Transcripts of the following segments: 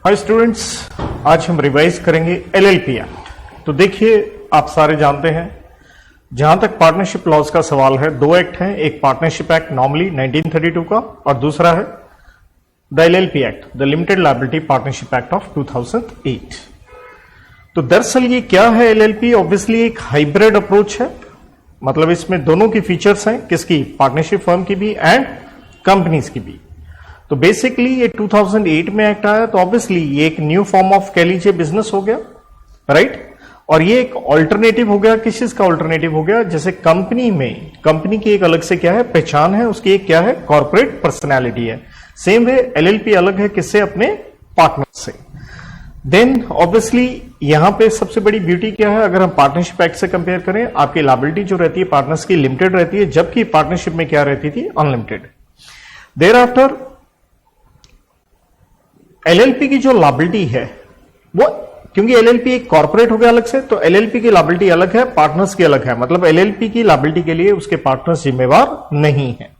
Hi students, आज हम revise करेंगे एलएलपी एक्ट। तो देखिए, आप सारे जानते हैं जहां तक पार्टनरशिप लॉज का सवाल है, दो एक्ट हैं, एक पार्टनरशिप एक्ट नॉर्मली 1932 का और दूसरा है the LLP act, the limited liability partnership act of 2008। तो दरअसल ये क्या है एलएलपी? ऑब्वियसली एक हाइब्रिड अप्रोच है, मतलब इसमें दोनों की फीचर्स हैं, किसकी? पार्टनरशिप फर्म की भी एंड कंपनीज की भी। तो बेसिकली ये 2008 में एक्ट आया, तो ऑब्वियसली ये एक न्यू फॉर्म ऑफ कह लीजिए बिजनेस हो गया, राइट? और ये एक ऑल्टरनेटिव हो गया। किस चीज का ऑल्टरनेटिव हो गया? जैसे कंपनी में, कंपनी की एक अलग से क्या है, पहचान है, उसकी एक क्या है, कॉर्पोरेट पर्सनैलिटी है। सेम वे एलएलपी अलग है, किससे? अपने पार्टनर से। देन ऑब्वियसली यहां पे सबसे बड़ी ब्यूटी क्या है? अगर हम पार्टनरशिप एक्ट से कंपेयर करें, आपकी लायबिलिटी जो रहती है पार्टनर्स की लिमिटेड रहती है, जबकि पार्टनरशिप में क्या रहती थी? अनलिमिटेड। देयर आफ्टर एलएलपी की जो लायबिलिटी है वो, क्योंकि एलएलपी एक कॉर्पोरेट हो गया अलग से, तो एलएलपी की लायबिलिटी अलग है, पार्टनर्स की अलग है। मतलब एलएलपी की लायबिलिटी के लिए उसके पार्टनर्स जिम्मेवार नहीं है।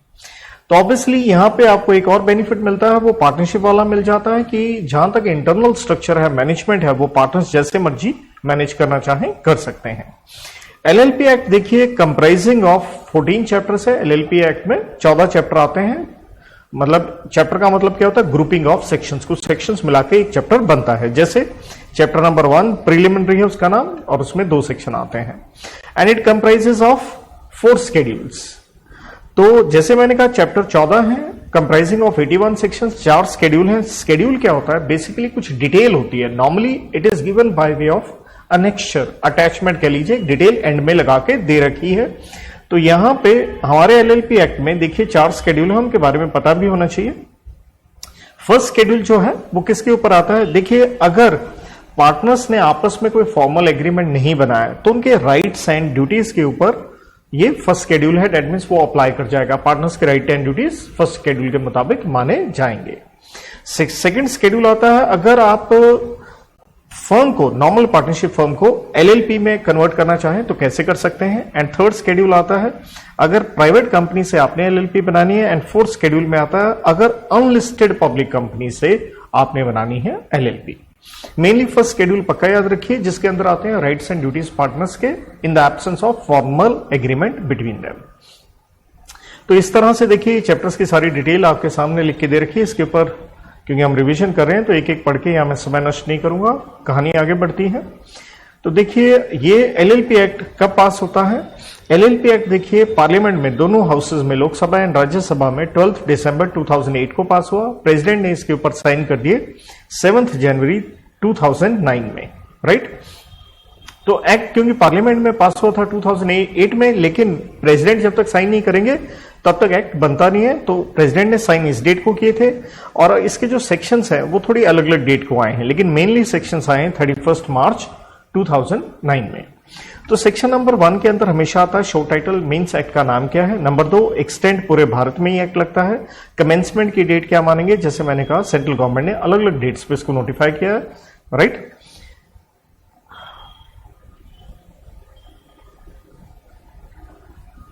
तो ऑब्वियसली यहां पे आपको एक और बेनिफिट मिलता है, वो पार्टनरशिप वाला मिल जाता है कि जहां तक इंटरनल स्ट्रक्चर है, मैनेजमेंट है, वो पार्टनर्स जैसे मर्जी मैनेज करना चाहें कर सकते हैं। एलएलपी एक्ट देखिए कंप्राइजिंग ऑफ 14 चैप्टर्स है। एलएलपी एक्ट में 14 चैप्टर आते हैं। मतलब चैप्टर का मतलब क्या होता है? Grouping of sections. कुछ सेक्शंस मिला के एक चैप्टर बनता है। जैसे चैप्टर नंबर 1 प्रीलिमिनरी है उसका नाम, और उसमें 2 सेक्शन आते हैं। And it comprises of 4 schedules. तो जैसे मैंने कहा चैप्टर 14 है, कंप्राइजिंग ऑफ 81 सेक्शंस, 4 शेड्यूल हैं। शेड्यूल क्या होता है? बेसिकली कुछ डिटेल होती है। Normally it is given by way of annexure, attachment कह लीजिए, डिटेल एंड में लगा के दे रखी है। तो यहां पे हमारे एलएलपी एक्ट में देखिए 4 शेड्यूल है, उनके बारे में पता भी होना चाहिए। फर्स्ट शेड्यूल जो है वो किसके ऊपर आता है? देखिए, अगर पार्टनर्स ने आपस में कोई फॉर्मल एग्रीमेंट नहीं बनाया तो उनके राइट्स एंड ड्यूटीज के ऊपर ये फर्स्ट शेड्यूल है, दैट मींस वो अप्लाई कर जाएगा। पार्टनर्स के right and duties first schedule के मुताबिक माने जाएंगे। सेकंड शेड्यूल आता है, अगर आप फर्म को, नॉर्मल पार्टनरशिप फर्म को एलएलपी में कन्वर्ट करना चाहें तो कैसे कर सकते हैं। एंड थर्ड शेड्यूल आता है, अगर प्राइवेट कंपनी से आपने एलएलपी बनानी है। एंड फोर्थ शेड्यूल में आता है, अगर अनलिस्टेड पब्लिक कंपनी से आपने बनानी है एलएलपी। मेनली फर्स्ट शेड्यूल पक्का याद रखिए, जिसके अंदर आते हैं राइट्स एंड ड्यूटीज पार्टनर्स के in the absence of formal agreement between them. तो इस तरह से देखिए चैप्टर्स की सारी डिटेल आपके सामने लिख के दे रखी है। इसके ऊपर क्योंकि हम रिवीजन कर रहे हैं तो एक एक पढ़ के यहां मैं समय नष्ट नहीं करूंगा, कहानी आगे बढ़ती है। तो देखिए ये एलएलपी एक्ट कब पास होता है? एलएलपी एक्ट देखिए पार्लियामेंट में, दोनों हाउसेज में, लोकसभा एंड राज्यसभा में 12 दिसंबर 2008 को पास हुआ। प्रेसिडेंट ने इसके ऊपर साइन कर दिए 7 जनवरी 2009 में, राइट? तो एक्ट क्योंकि पार्लियामेंट में पास हुआ था 2008 में, लेकिन प्रेसिडेंट जब तक साइन नहीं करेंगे तब तक एक्ट बनता नहीं है। तो प्रेसिडेंट ने साइन इस डेट को किए थे, और इसके जो सेक्शंस हैं वो थोड़ी अलग अलग डेट को आए हैं, लेकिन मेनली सेक्शंस आए हैं 31 मार्च 2009 में। तो सेक्शन नंबर 1 के अंदर हमेशा आता है शो टाइटल, मीन्स एक्ट का नाम क्या है। नंबर 2 एक्सटेंड, पूरे भारत में ही एक्ट लगता है। कमेंसमेंट की डेट क्या मानेंगे? जैसे मैंने कहा सेंट्रल गवर्नमेंट ने अलग अलग डेट्स पे इसको नोटिफाई किया है, right?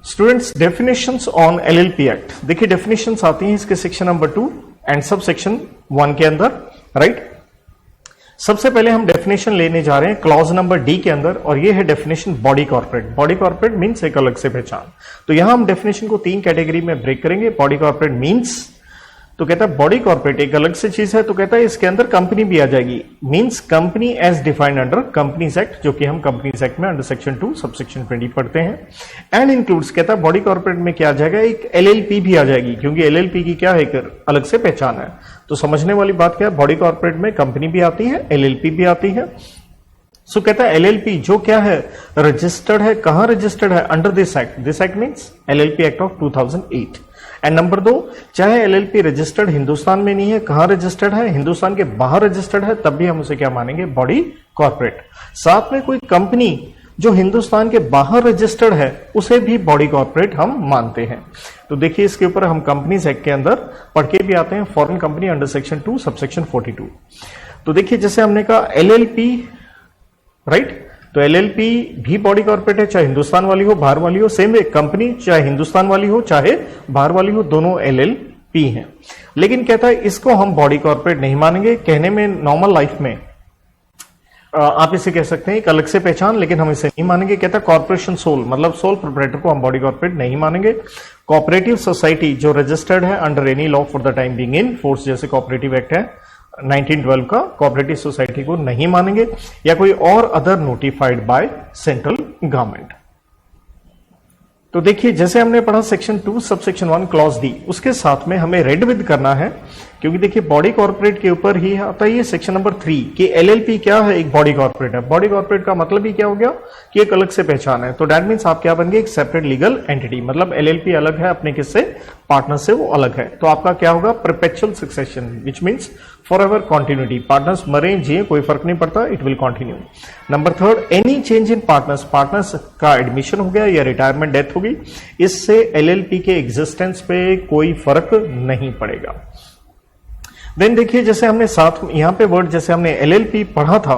Students, definitions on LLP act. देखिए डेफिनेशंस आती हैं इसके section number 2 and sub section 1 के अंदर, राइट? सबसे पहले हम डेफिनेशन लेने जा रहे हैं क्लॉज नंबर डी के अंदर, और ये है definition body corporate. Body corporate means एक अलग से पहचान। तो यहां हम डेफिनेशन को 3 कैटेगरी में ब्रेक करेंगे। बॉडी कॉर्पोरेट मींस, तो कहता है बॉडी कॉर्पोरेट एक अलग से चीज है, तो कहता है इसके अंदर कंपनी भी आ जाएगी। Means company as defined under companies act, जो कि हम कंपनीज एक्ट में अंडर सेक्शन 2 सबसेक्शन 20 पढ़ते हैं। एंड इंक्लूड्स, कहता है बॉडी कॉर्पोरेट में क्या आ जाएगा? एक एलएलपी भी आ जाएगी, क्योंकि एलएलपी की क्या है, एक अलग से पहचान है। तो समझने वाली बात क्या है? बॉडी कॉर्पोरेट में कंपनी भी आती है, एलएलपी भी आती है। सो कहता है एलएलपी जो क्या है, रजिस्टर्ड है। कहां रजिस्टर्ड है? Under this act. This act means LLP act of 2008। And number 2, चाहे एलएलपी रजिस्टर्ड हिंदुस्तान में नहीं है, कहां रजिस्टर्ड है? हिंदुस्तान के बाहर रजिस्टर्ड है, तब भी हम उसे क्या मानेंगे? Body corporate. साथ में कोई कंपनी जो हिंदुस्तान के बाहर रजिस्टर्ड है, उसे भी बॉडी कॉर्पोरेट हम मानते हैं। तो देखिए इसके ऊपर हम कंपनीज एक्ट के अंदर पढ़ के भी आते हैं, foreign company under section 2 subsection 42। तो देखिए जैसे हमने कहा एलएलपी, राइट? तो एलएलपी भी बॉडी कॉर्पोरेट है, चाहे हिंदुस्तान वाली हो बाहर वाली हो। सेम वे कंपनी चाहे हिंदुस्तान वाली हो चाहे बाहर वाली हो, दोनों एलएलपी पी हैं, लेकिन कहता है इसको हम बॉडी कॉर्पोरेट नहीं मानेंगे। कहने में नॉर्मल लाइफ में आप इसे कह सकते हैं एक अलग से पहचान, लेकिन हम इसे नहीं मानेंगे। कहता है कॉर्पोरेशन सोल, मतलब सोल प्रोप्राइटर को हम बॉडी कॉर्पोरेट नहीं मानेंगे। कोऑपरेटिव सोसाइटी जो रजिस्टर्ड है under any law for the time being in force, जैसे कोऑपरेटिव एक्ट है 1912 का, कोऑपरेटिव सोसाइटी को नहीं मानेंगे। या कोई और other notified by central government. तो देखिए जैसे हमने पढ़ा section 2 sub section 1 clause D, उसके साथ में हमें रेड विद करना है, क्योंकि देखिए बॉडी कॉर्पोरेट के ऊपर ही आता है ये सेक्शन नंबर 3 कि एलएलपी क्या है, एक बॉडी कॉर्पोरेट है। बॉडी कॉर्पोरेट का मतलब ही क्या हो गया कि एक अलग से पहचान है। तो दैट मींस आप क्या बन गए, एक सेपरेट लीगल एंटिटी, मतलब एलएलपी अलग है अपने किससे, पार्टनर से, वो अलग है। तो आपका क्या होगा, perpetual succession, which means for ever continuity. Partners मरे जिए कोई फर्क नहीं पड़ता, it will continue. Number 3, any change in partners, partners का एडमिशन हो गया या रिटायरमेंट, डेथ हो गई, इससे एलएलपी के एग्जिस्टेंस पे कोई फर्क नहीं पड़ेगा। देन देखिए जैसे हमने साथ यहां पे वर्ड जैसे हमने एलएलपी पढ़ा था,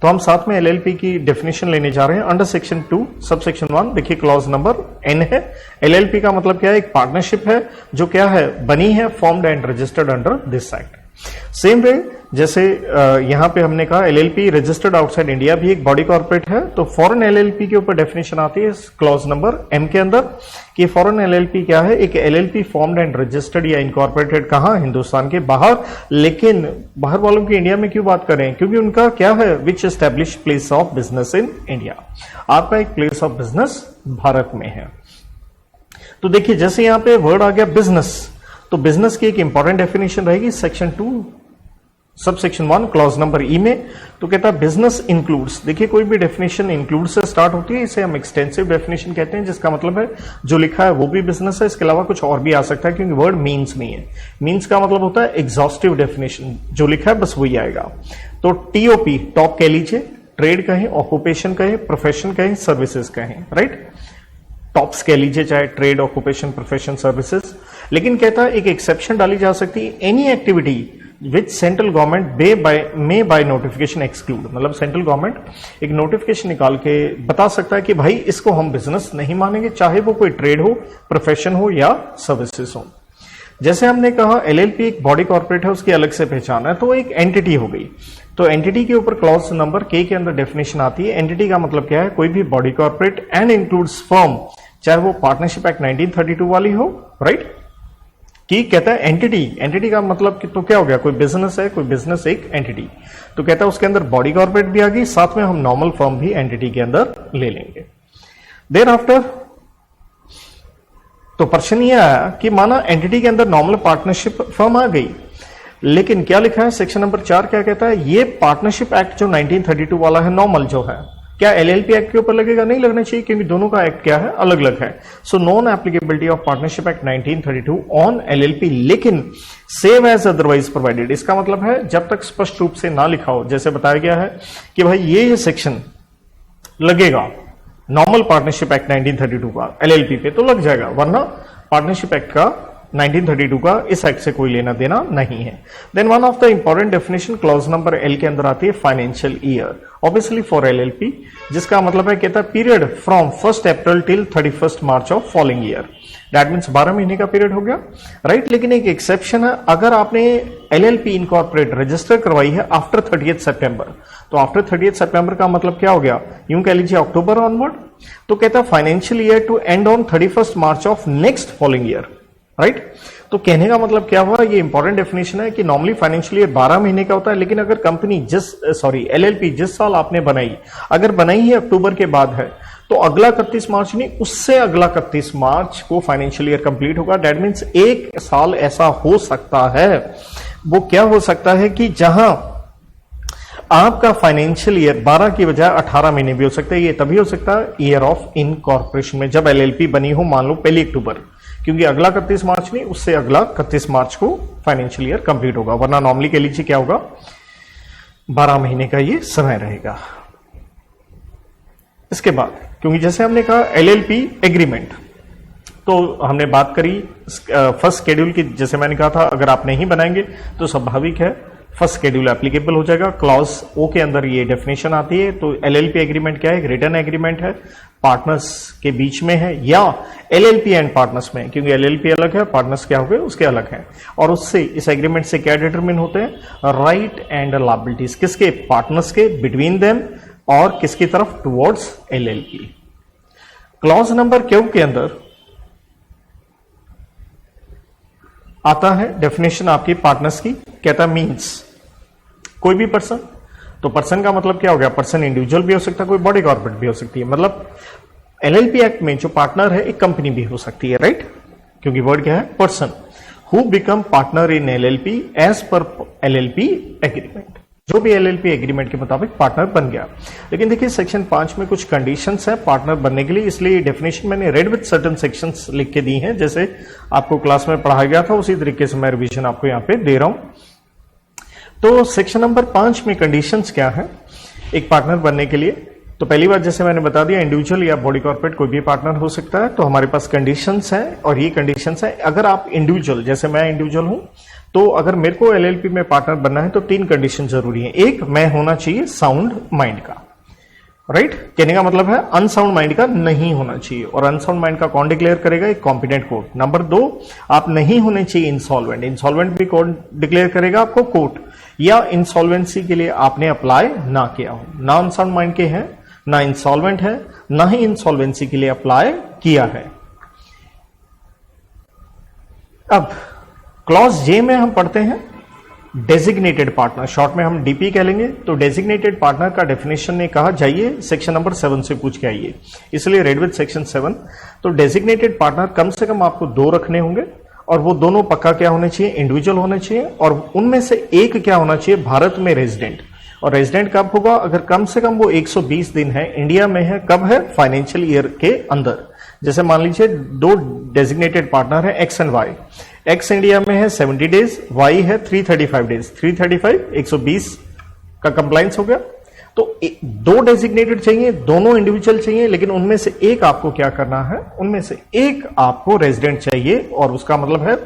तो हम साथ में एलएलपी की डेफिनेशन लेने जा रहे हैं अंडर सेक्शन 2 सब सेक्शन 1। देखिए क्लॉज नंबर N है। एलएलपी का मतलब क्या है, एक पार्टनरशिप है जो क्या है, बनी है, formed and registered under this act. Same way जैसे यहां पे हमने कहा एलएलपी रजिस्टर्ड आउटसाइड इंडिया भी एक बॉडी कॉर्पोरेट है, तो फॉरेन एलएलपी के ऊपर डेफिनेशन आती है क्लॉज नंबर M के अंदर कि फॉरेन एलएलपी क्या है, एक एलएलपी फॉर्म्ड एंड रजिस्टर्ड या इनकॉर्पोरेटेड कहां, हिंदुस्तान के बाहर। लेकिन बाहर वालों की इंडिया में क्यों बात करें, क्योंकि उनका क्या है, which establish place of business in India, आपका एक प्लेस ऑफ बिजनेस भारत में है। तो देखिए जैसे यहां पे वर्ड आ गया बिजनेस, तो बिजनेस की एक इंपॉर्टेंट डेफिनेशन रहेगी section 2 sub section 1 clause number ई में। तो कहता है बिजनेस इंक्लूड्स, देखिए कोई भी डेफिनेशन इंक्लूड से स्टार्ट होती है, इसे हम एक्सटेंसिव डेफिनेशन कहते हैं, जिसका मतलब है जो लिखा है वो भी बिजनेस है, इसके अलावा कुछ और भी आ सकता है, क्योंकि वर्ड मीन्स नहीं है। मीन्स का मतलब होता है एग्जॉस्टिव डेफिनेशन, जो लिखा है बस वही आएगा। तो टीओपी, टॉप कह लीजिए, ट्रेड कहें, ऑक्यूपेशन कहें, प्रोफेशन कहें, सर्विसेज कहें, राइट, टॉप्स कह लीजिए, चाहे ट्रेड, ऑक्यूपेशन, प्रोफेशन, सर्विसेज। लेकिन कहता है एक एक्सेप्शन डाली जा सकती है, any activity which central government may by notification exclude, मतलब सेंट्रल गवर्नमेंट एक नोटिफिकेशन निकाल के बता सकता है कि भाई इसको हम बिजनेस नहीं मानेंगे, चाहे वो कोई ट्रेड हो, प्रोफेशन हो या सर्विसेज हो। जैसे हमने कहा एलएलपी एक बॉडी कॉर्पोरेट है, उसकी अलग से पहचान है, तो एक एंटिटी हो गई। तो एंटिटी के ऊपर क्लॉज नंबर K के अंदर डेफिनेशन आती है। एंटिटी का मतलब क्या है, कोई भी body corporate and includes firm, चाहे वो पार्टनरशिप एक्ट 1932 वाली हो, राइट, कि कहता है एंटिटी, एंटिटी का मतलब तो क्या हो गया, कोई बिजनेस है, कोई बिजनेस एक एंटिटी, तो कहता है उसके अंदर बॉडी कॉर्पोरेट भी आ गई, साथ में हम नॉर्मल फर्म भी एंटिटी के अंदर ले लेंगे। देन आफ्टर तो प्रश्न ये आया कि माना एंटिटी के अंदर नॉर्मल पार्टनरशिप फर्म आ गई, लेकिन क्या लिखा है सेक्शन नंबर 4 क्या कहता है, ये पार्टनरशिप एक्ट जो 1932 वाला है नॉर्मल जो है, क्या एलएलपी एक्ट के ऊपर लगेगा, नहीं लगना चाहिए, क्योंकि दोनों का एक्ट क्या है, अलग अलग है। So non applicability of partnership act 1932 on LLP, लेकिन सेम एज अदरवाइज प्रोवाइडेड। इसका मतलब है जब तक स्पष्ट रूप से ना लिखा हो, जैसे बताया गया है कि भाई ये सेक्शन लगेगा नॉर्मल पार्टनरशिप एक्ट 1932 का एलएलपी पे, तो लग जाएगा, वरना पार्टनरशिप एक्ट का 1932 का इस एक्ट से कोई लेना देना नहीं है। Then one of the important definition clause number L के अंदर आती है financial year, obviously for LLP, जिसका मतलब है कहता है period from 1 April till 31 March of following year. That means 12 महीने का पीरियड हो गया, राइट। लेकिन एक एक्सेप्शन है, अगर आपने एलएलपी इनकॉर्पोरेट रजिस्टर करवाई है आफ्टर 30 सितंबर, तो आफ्टर 30 सितंबर का मतलब क्या हो गया, यूं कह लीजिए अक्टूबर ऑनवर्ड। तो कहता है financial year to end on 31 March of next following year, right. तो कहने का मतलब क्या हुआ, ये इंपॉर्टेंट डेफिनेशन है कि नॉर्मली फाइनेंशियल ईयर 12 महीने का होता है, लेकिन अगर कंपनी एलएलपी जिस साल आपने बनाई, अगर बनाई ही अक्टूबर के बाद है, तो अगला 31 मार्च नहीं, उससे अगला 31 मार्च को फाइनेंशियल ईयर कंप्लीट होगा। दैट मीन्स एक साल ऐसा हो सकता है, वो क्या हो सकता है कि जहां आपका फाइनेंशियल ईयर 12 की बजाय 18 महीने भी हो सकते हैं। ये तभी हो सकता है ईयर ऑफ इनकॉर्पोरेशन में, जब एलएलपी बनी हो मान लो 1 अक्टूबर, क्योंकि अगला 31 मार्च नहीं, उससे अगला 31 मार्च को फाइनेंशियल ईयर कंप्लीट होगा, वरना नॉर्मली कह लीजिए क्या होगा, 12 महीने का ये समय रहेगा। इसके बाद क्योंकि जैसे हमने कहा एलएलपी एग्रीमेंट, तो हमने बात करी फर्स्ट शेड्यूल की, जैसे मैंने कहा था अगर आप नहीं बनाएंगे तो स्वाभाविक है फर्स्ट शेड्यूल एप्लीकेबल हो जाएगा। क्लॉज ओ के अंदर ये डेफिनेशन आती है। तो एलएलपी एग्रीमेंट क्या है? एक रिटर्न एग्रीमेंट है, पार्टनर्स के बीच में है, या एलएलपी एंड पार्टनर्स में, क्योंकि एलएलपी अलग है, पार्टनर्स क्या हो गए उसके अलग है। और उससे इस एग्रीमेंट से क्या डिटरमिन होते हैं? राइट एंड लायबिलिटीज किसके? पार्टनर्स के, बिटवीन देम, और किसकी तरफ? Towards LLP. Clause number Q के अंदर आता है डेफिनेशन आपकी पार्टनर्स की। कहता मीन्स कोई भी पर्सन, तो पर्सन का मतलब क्या हो गया? पर्सन इंडिविजुअल भी हो सकता है, कोई बॉडी कॉर्पोरेट भी हो सकती है। मतलब एलएलपी एक्ट में जो पार्टनर है एक कंपनी भी हो सकती है, राइट? क्योंकि वर्ड क्या है? Person who become partner in LLP as per LLP agreement, जो भी एलएलपी एग्रीमेंट के मुताबिक पार्टनर बन गया। लेकिन देखिए सेक्शन 5 में कुछ कंडीशंस है पार्टनर बनने के लिए, इसलिए डेफिनेशन मैंने रेड विद सर्टेन सेक्शंस लिख के दी हैं, जैसे आपको क्लास में पढ़ाया गया था उसी तरीके से मैं रिवीजन आपको यहां पे दे रहा हूं। तो सेक्शन नंबर 5 में कंडीशंस क्या है एक पार्टनर बनने के लिए? तो पहली बात जैसे मैंने बता दिया, इंडिविजुअल या बॉडी कॉर्पोरेट कोई भी पार्टनर हो सकता है। तो हमारे पास कंडीशंस है, और ये कंडीशंस है अगर आप इंडिविजुअल, जैसे मैं इंडिविजुअल हूं, तो अगर मेरे को एलएलपी में पार्टनर बनना है तो 3 कंडीशन जरूरी है। एक, मैं होना चाहिए साउंड माइंड का, राइट? कहने का मतलब है अनसाउंड माइंड का नहीं होना चाहिए। और अनसाउंड माइंड का कौन डिक्लेयर करेगा? एक कॉम्पिटेंट कोर्ट। नंबर 2, आप नहीं होने चाहिए इंसॉल्वेंट। इंसॉल्वेंट भी कौन डिक्लेयर करेगा? आपको कोर्ट। या इंसॉल्वेंसी के लिए आपने अप्लाई ना किया हो, ना अनसाउंड माइंड के हैं, ना इंसॉल्वेंट है, ना ही इंसॉल्वेंसी के लिए अप्लाई किया है। अब क्लॉज जे में हम पढ़ते हैं डेजिग्नेटेड पार्टनर, शॉर्ट में हम डीपी कह लेंगे। तो डेजिग्नेटेड पार्टनर का डेफिनेशन ने कहा जाइए सेक्शन नंबर 7 से पूछ के आइए, इसलिए रेड विद सेक्शन 7। तो डेजिग्नेटेड पार्टनर कम से कम आपको 2 रखने होंगे, और वो दोनों पक्का क्या होने चाहिए? इंडिविजुअल होने चाहिए, और उनमें से एक क्या होना चाहिए? भारत में रेजिडेंट। और रेजिडेंट कब होगा? अगर कम से कम वो 120 दिन है इंडिया में है। कब है? फाइनेंशियल ईयर के अंदर। जैसे मान लीजिए 2 डेजिग्नेटेड पार्टनर है x and y. X India में है 70 डेज, वाई है 335 डेज। 335 120 का कंप्लायंस हो गया। तो 2 डेजिग्नेटेड चाहिए, दोनों इंडिविजुअल चाहिए, लेकिन उनमें से एक आपको क्या करना है? उनमें से एक आपको रेजिडेंट चाहिए, और उसका मतलब है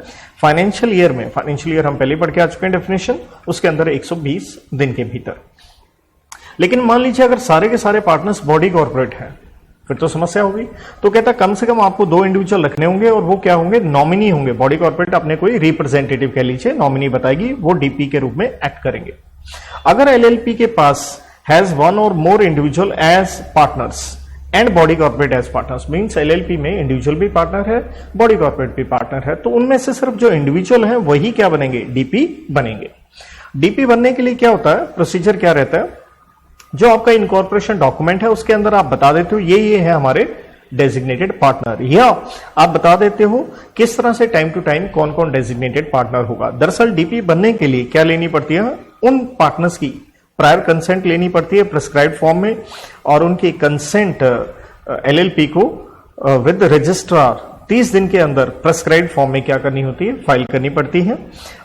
फाइनेंशियल ईयर में, फाइनेंशियल ईयर हम पहले पढ़ के आ चुके हैं डेफिनेशन, उसके अंदर 120 दिन के भीतर। लेकिन मान लीजिए अगर सारे के सारे पार्टनर्स बॉडी कॉर्पोरेट हैं, फिर तो समस्या होगी। तो कहता कम से कम आपको 2 इंडिविजुअल रखने होंगे, और वो क्या होंगे? नॉमिनी होंगे। बॉडी कॉर्पोरेट अपने कोई रिप्रेजेंटेटिव कह लीजिए, नॉमिनी बताएगी, वो डीपी के रूप में एक्ट करेंगे। अगर एलएलपी के पास has 1 or more individual as partners and body corporate as partners, means LLP में इंडिविजुअल भी पार्टनर है, बॉडी कॉर्पोरेट भी पार्टनर है, तो उनमें से सिर्फ जो इंडिविजुअल है वही क्या बनेंगे? डीपी बनेंगे। डीपी बनने के लिए क्या होता है? प्रोसीजर क्या रहता है? जो आपका इनकॉर्पोरेशन डॉक्यूमेंट है उसके अंदर आप बता देते हो ये है हमारे डेजिग्नेटेड पार्टनर, या आप बता देते हो किस तरह से टाइम टू टाइम कौन कौन डेजिग्नेटेड पार्टनर होगा। दरअसल डीपी बनने के लिए क्या लेनी पड़ती है? उन पार्टनर्स की प्रायर कंसेंट लेनी पड़ती है प्रिस्क्राइब्ड फॉर्म में, और उनकी कंसेंट एलएलपी को विद रजिस्ट्रार 30 दिन के अंदर प्रिस्क्राइब्ड फॉर्म में क्या करनी होती है? फाइल करनी पड़ती है।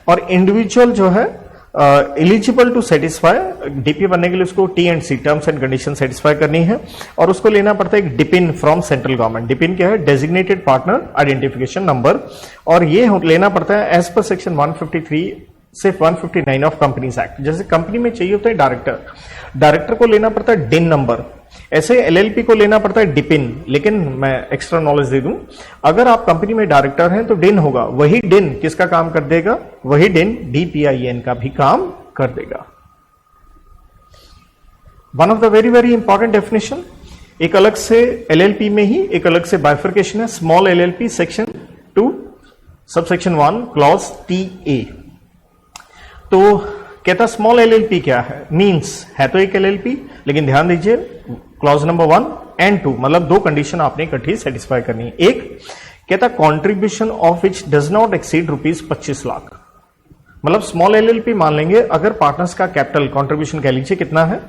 और इंडिविजुअल जो है एलिजिबल टू सेटिस्फाई, डीपी बनने के लिए उसको T&C terms and condition satisfy करनी है, और उसको लेना पड़ता है एक डिपिन फ्रॉम सेंट्रल गवर्नमेंट। डिपिन क्या है? डेजिग्नेटेड पार्टनर आइडेंटिफिकेशन नंबर, और ये लेना पड़ता है एज पर सेक्शन 153 से 159 ऑफ कंपनीज एक्ट। जैसे कंपनी में चाहिए होता है डायरेक्टर, डायरेक्टर को लेना पड़ता है डिन नंबर, ऐसे एलएलपी को लेना पड़ता है डिपिन। लेकिन मैं एक्स्ट्रा नॉलेज दे दूं, अगर आप कंपनी में डायरेक्टर हैं तो डिन होगा, वही डिन किसका काम कर देगा? वही डिन डीपीआईएन का भी काम कर देगा। One of the very very important definition, एक अलग से एलएलपी में ही एक अलग से बाइफर्केशन है। Small LLP section 2 subsection 1 clause TA। तो कहता स्मॉल एलएलपी क्या है? मींस है तो एक एलएलपी, लेकिन ध्यान दीजिए क्लॉज नंबर 1 and 2 मतलब 2 कंडीशन आपने इकट्ठी सेटिस्फाई करनी है। एक कहता contribution of which does not exceed ₹25 lakh, मतलब स्मॉल एलएलपी मान लेंगे अगर पार्टनर्स का कैपिटल कॉन्ट्रीब्यूशन कह लीजिए कितना है?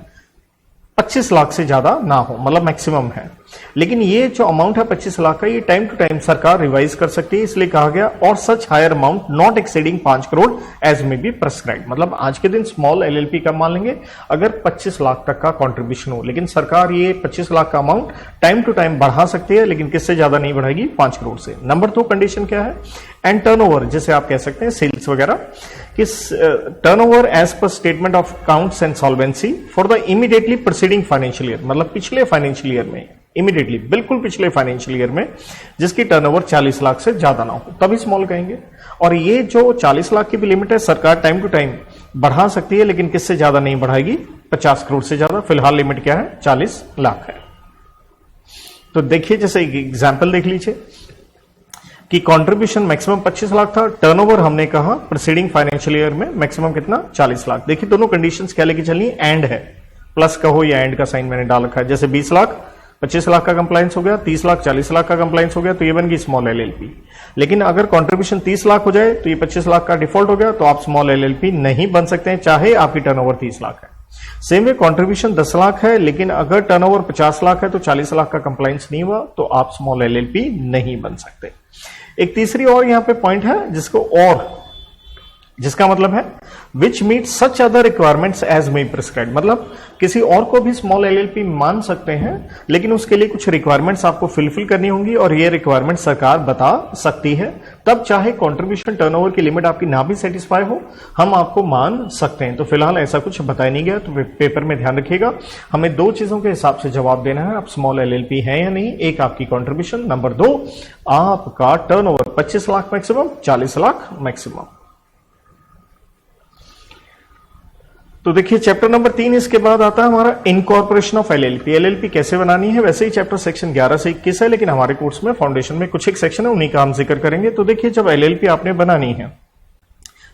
25 लाख से ज्यादा ना हो, मतलब मैक्सिमम है। लेकिन ये जो अमाउंट है 25 लाख का, ये टाइम टू टाइम सरकार रिवाइज कर सकती है, इसलिए कहा गया और such higher amount not exceeding 5 crore as may be prescribe. मतलब आज के दिन स्मॉल एलएलपी का मान लेंगे अगर 25 लाख तक का कंट्रीब्यूशन हो, लेकिन सरकार ये 25 लाख का अमाउंट टाइम टू टाइम बढ़ा सकती है, लेकिन किससे ज्यादा नहीं बढ़ाएगी, 5 करोड़ से। नंबर 2 कंडीशन क्या है, एंड टर्नओवर, जैसे आप कह सकते हैं सेल्स वगैरह, कि turnover as per statement of accounts and solvency for the immediately preceding financial year, मतलब पिछले फाइनेंशियल ईयर में, इमीडिएटली बिल्कुल पिछले फाइनेंशियल ईयर में जिसकी टर्नओवर 40 लाख से ज्यादा ना हो, तभी स्मॉल कहेंगे। और ये जो 40 लाख की भी लिमिट है, सरकार टाइम टू टाइम बढ़ा सकती है, लेकिन किससे ज्यादा नहीं बढ़ाएगी, 50 करोड़ से ज्यादा। फिलहाल लिमिट क्या है, 40 लाख है। तो देखिए, जैसे एक एग्जाम्पल देख लीजिए कि कंट्रीब्यूशन मैक्सिमम 25 लाख था, टर्नओवर हमने कहा प्रीसीडिंग फाइनेंशियल ईयर में मैक्सिमम कितना, 40 लाख। देखिए दोनों कंडीशंस क्या लेके चलनी, एंड है, प्लस कहो या एंड का साइन मैंने डाल रखा है। जैसे 20 लाख 25 लाख का कंप्लायंस हो गया, 30 लाख 40 लाख का कंप्लायंस हो गया, तो ये बन गई स्मॉल एलएलपी। लेकिन अगर कंट्रीब्यूशन 30 लाख हो जाए तो ये 25 लाख का डिफॉल्ट हो गया, तो आप स्मॉल एलएलपी नहीं बन सकते हैं, चाहे आपकी टर्नओवर 30 लाख है। सेम वे कंट्रीब्यूशन 10 लाख है, लेकिन अगर टर्नओवर 50 लाख है तो 40 लाख का कंप्लायंस नहीं हुआ, तो आप स्मॉल एलएलपी नहीं बन सकते। एक तीसरी और यहां पे पॉइंट है जिसको और, जिसका मतलब है which meet such other requirements as may prescribe, मतलब किसी और को भी स्मॉल एलएलपी मान सकते हैं, लेकिन उसके लिए कुछ रिक्वायरमेंट्स आपको फुलफिल करनी होंगी, और ये रिक्वायरमेंट सरकार बता सकती है। तब चाहे कंट्रीब्यूशन टर्नओवर की लिमिट आपकी ना भी सेटिस्फाई हो, हम आपको मान सकते हैं। तो फिलहाल ऐसा कुछ बताया नहीं गया, तो पेपर में ध्यान रखिएगा, हमें 2 चीजों के हिसाब से जवाब देना है, आप स्मॉल एलएलपी है या नहीं। एक आपकी कंट्रीब्यूशन, नंबर 2 आपका turnover 25 lakh maximum, 40 lakh maximum. तो देखिए चैप्टर नंबर 3 इसके बाद आता है हमारा इनकॉर्पोरेशन ऑफ एलएलपी। एलएलपी कैसे बनानी है, वैसे ही चैप्टर सेक्शन 11 से 21 है, लेकिन हमारे कोर्स में फाउंडेशन में कुछ एक सेक्शन है, उन्हीं का हम जिक्र करेंगे। तो देखिए जब एलएलपी आपने बनानी है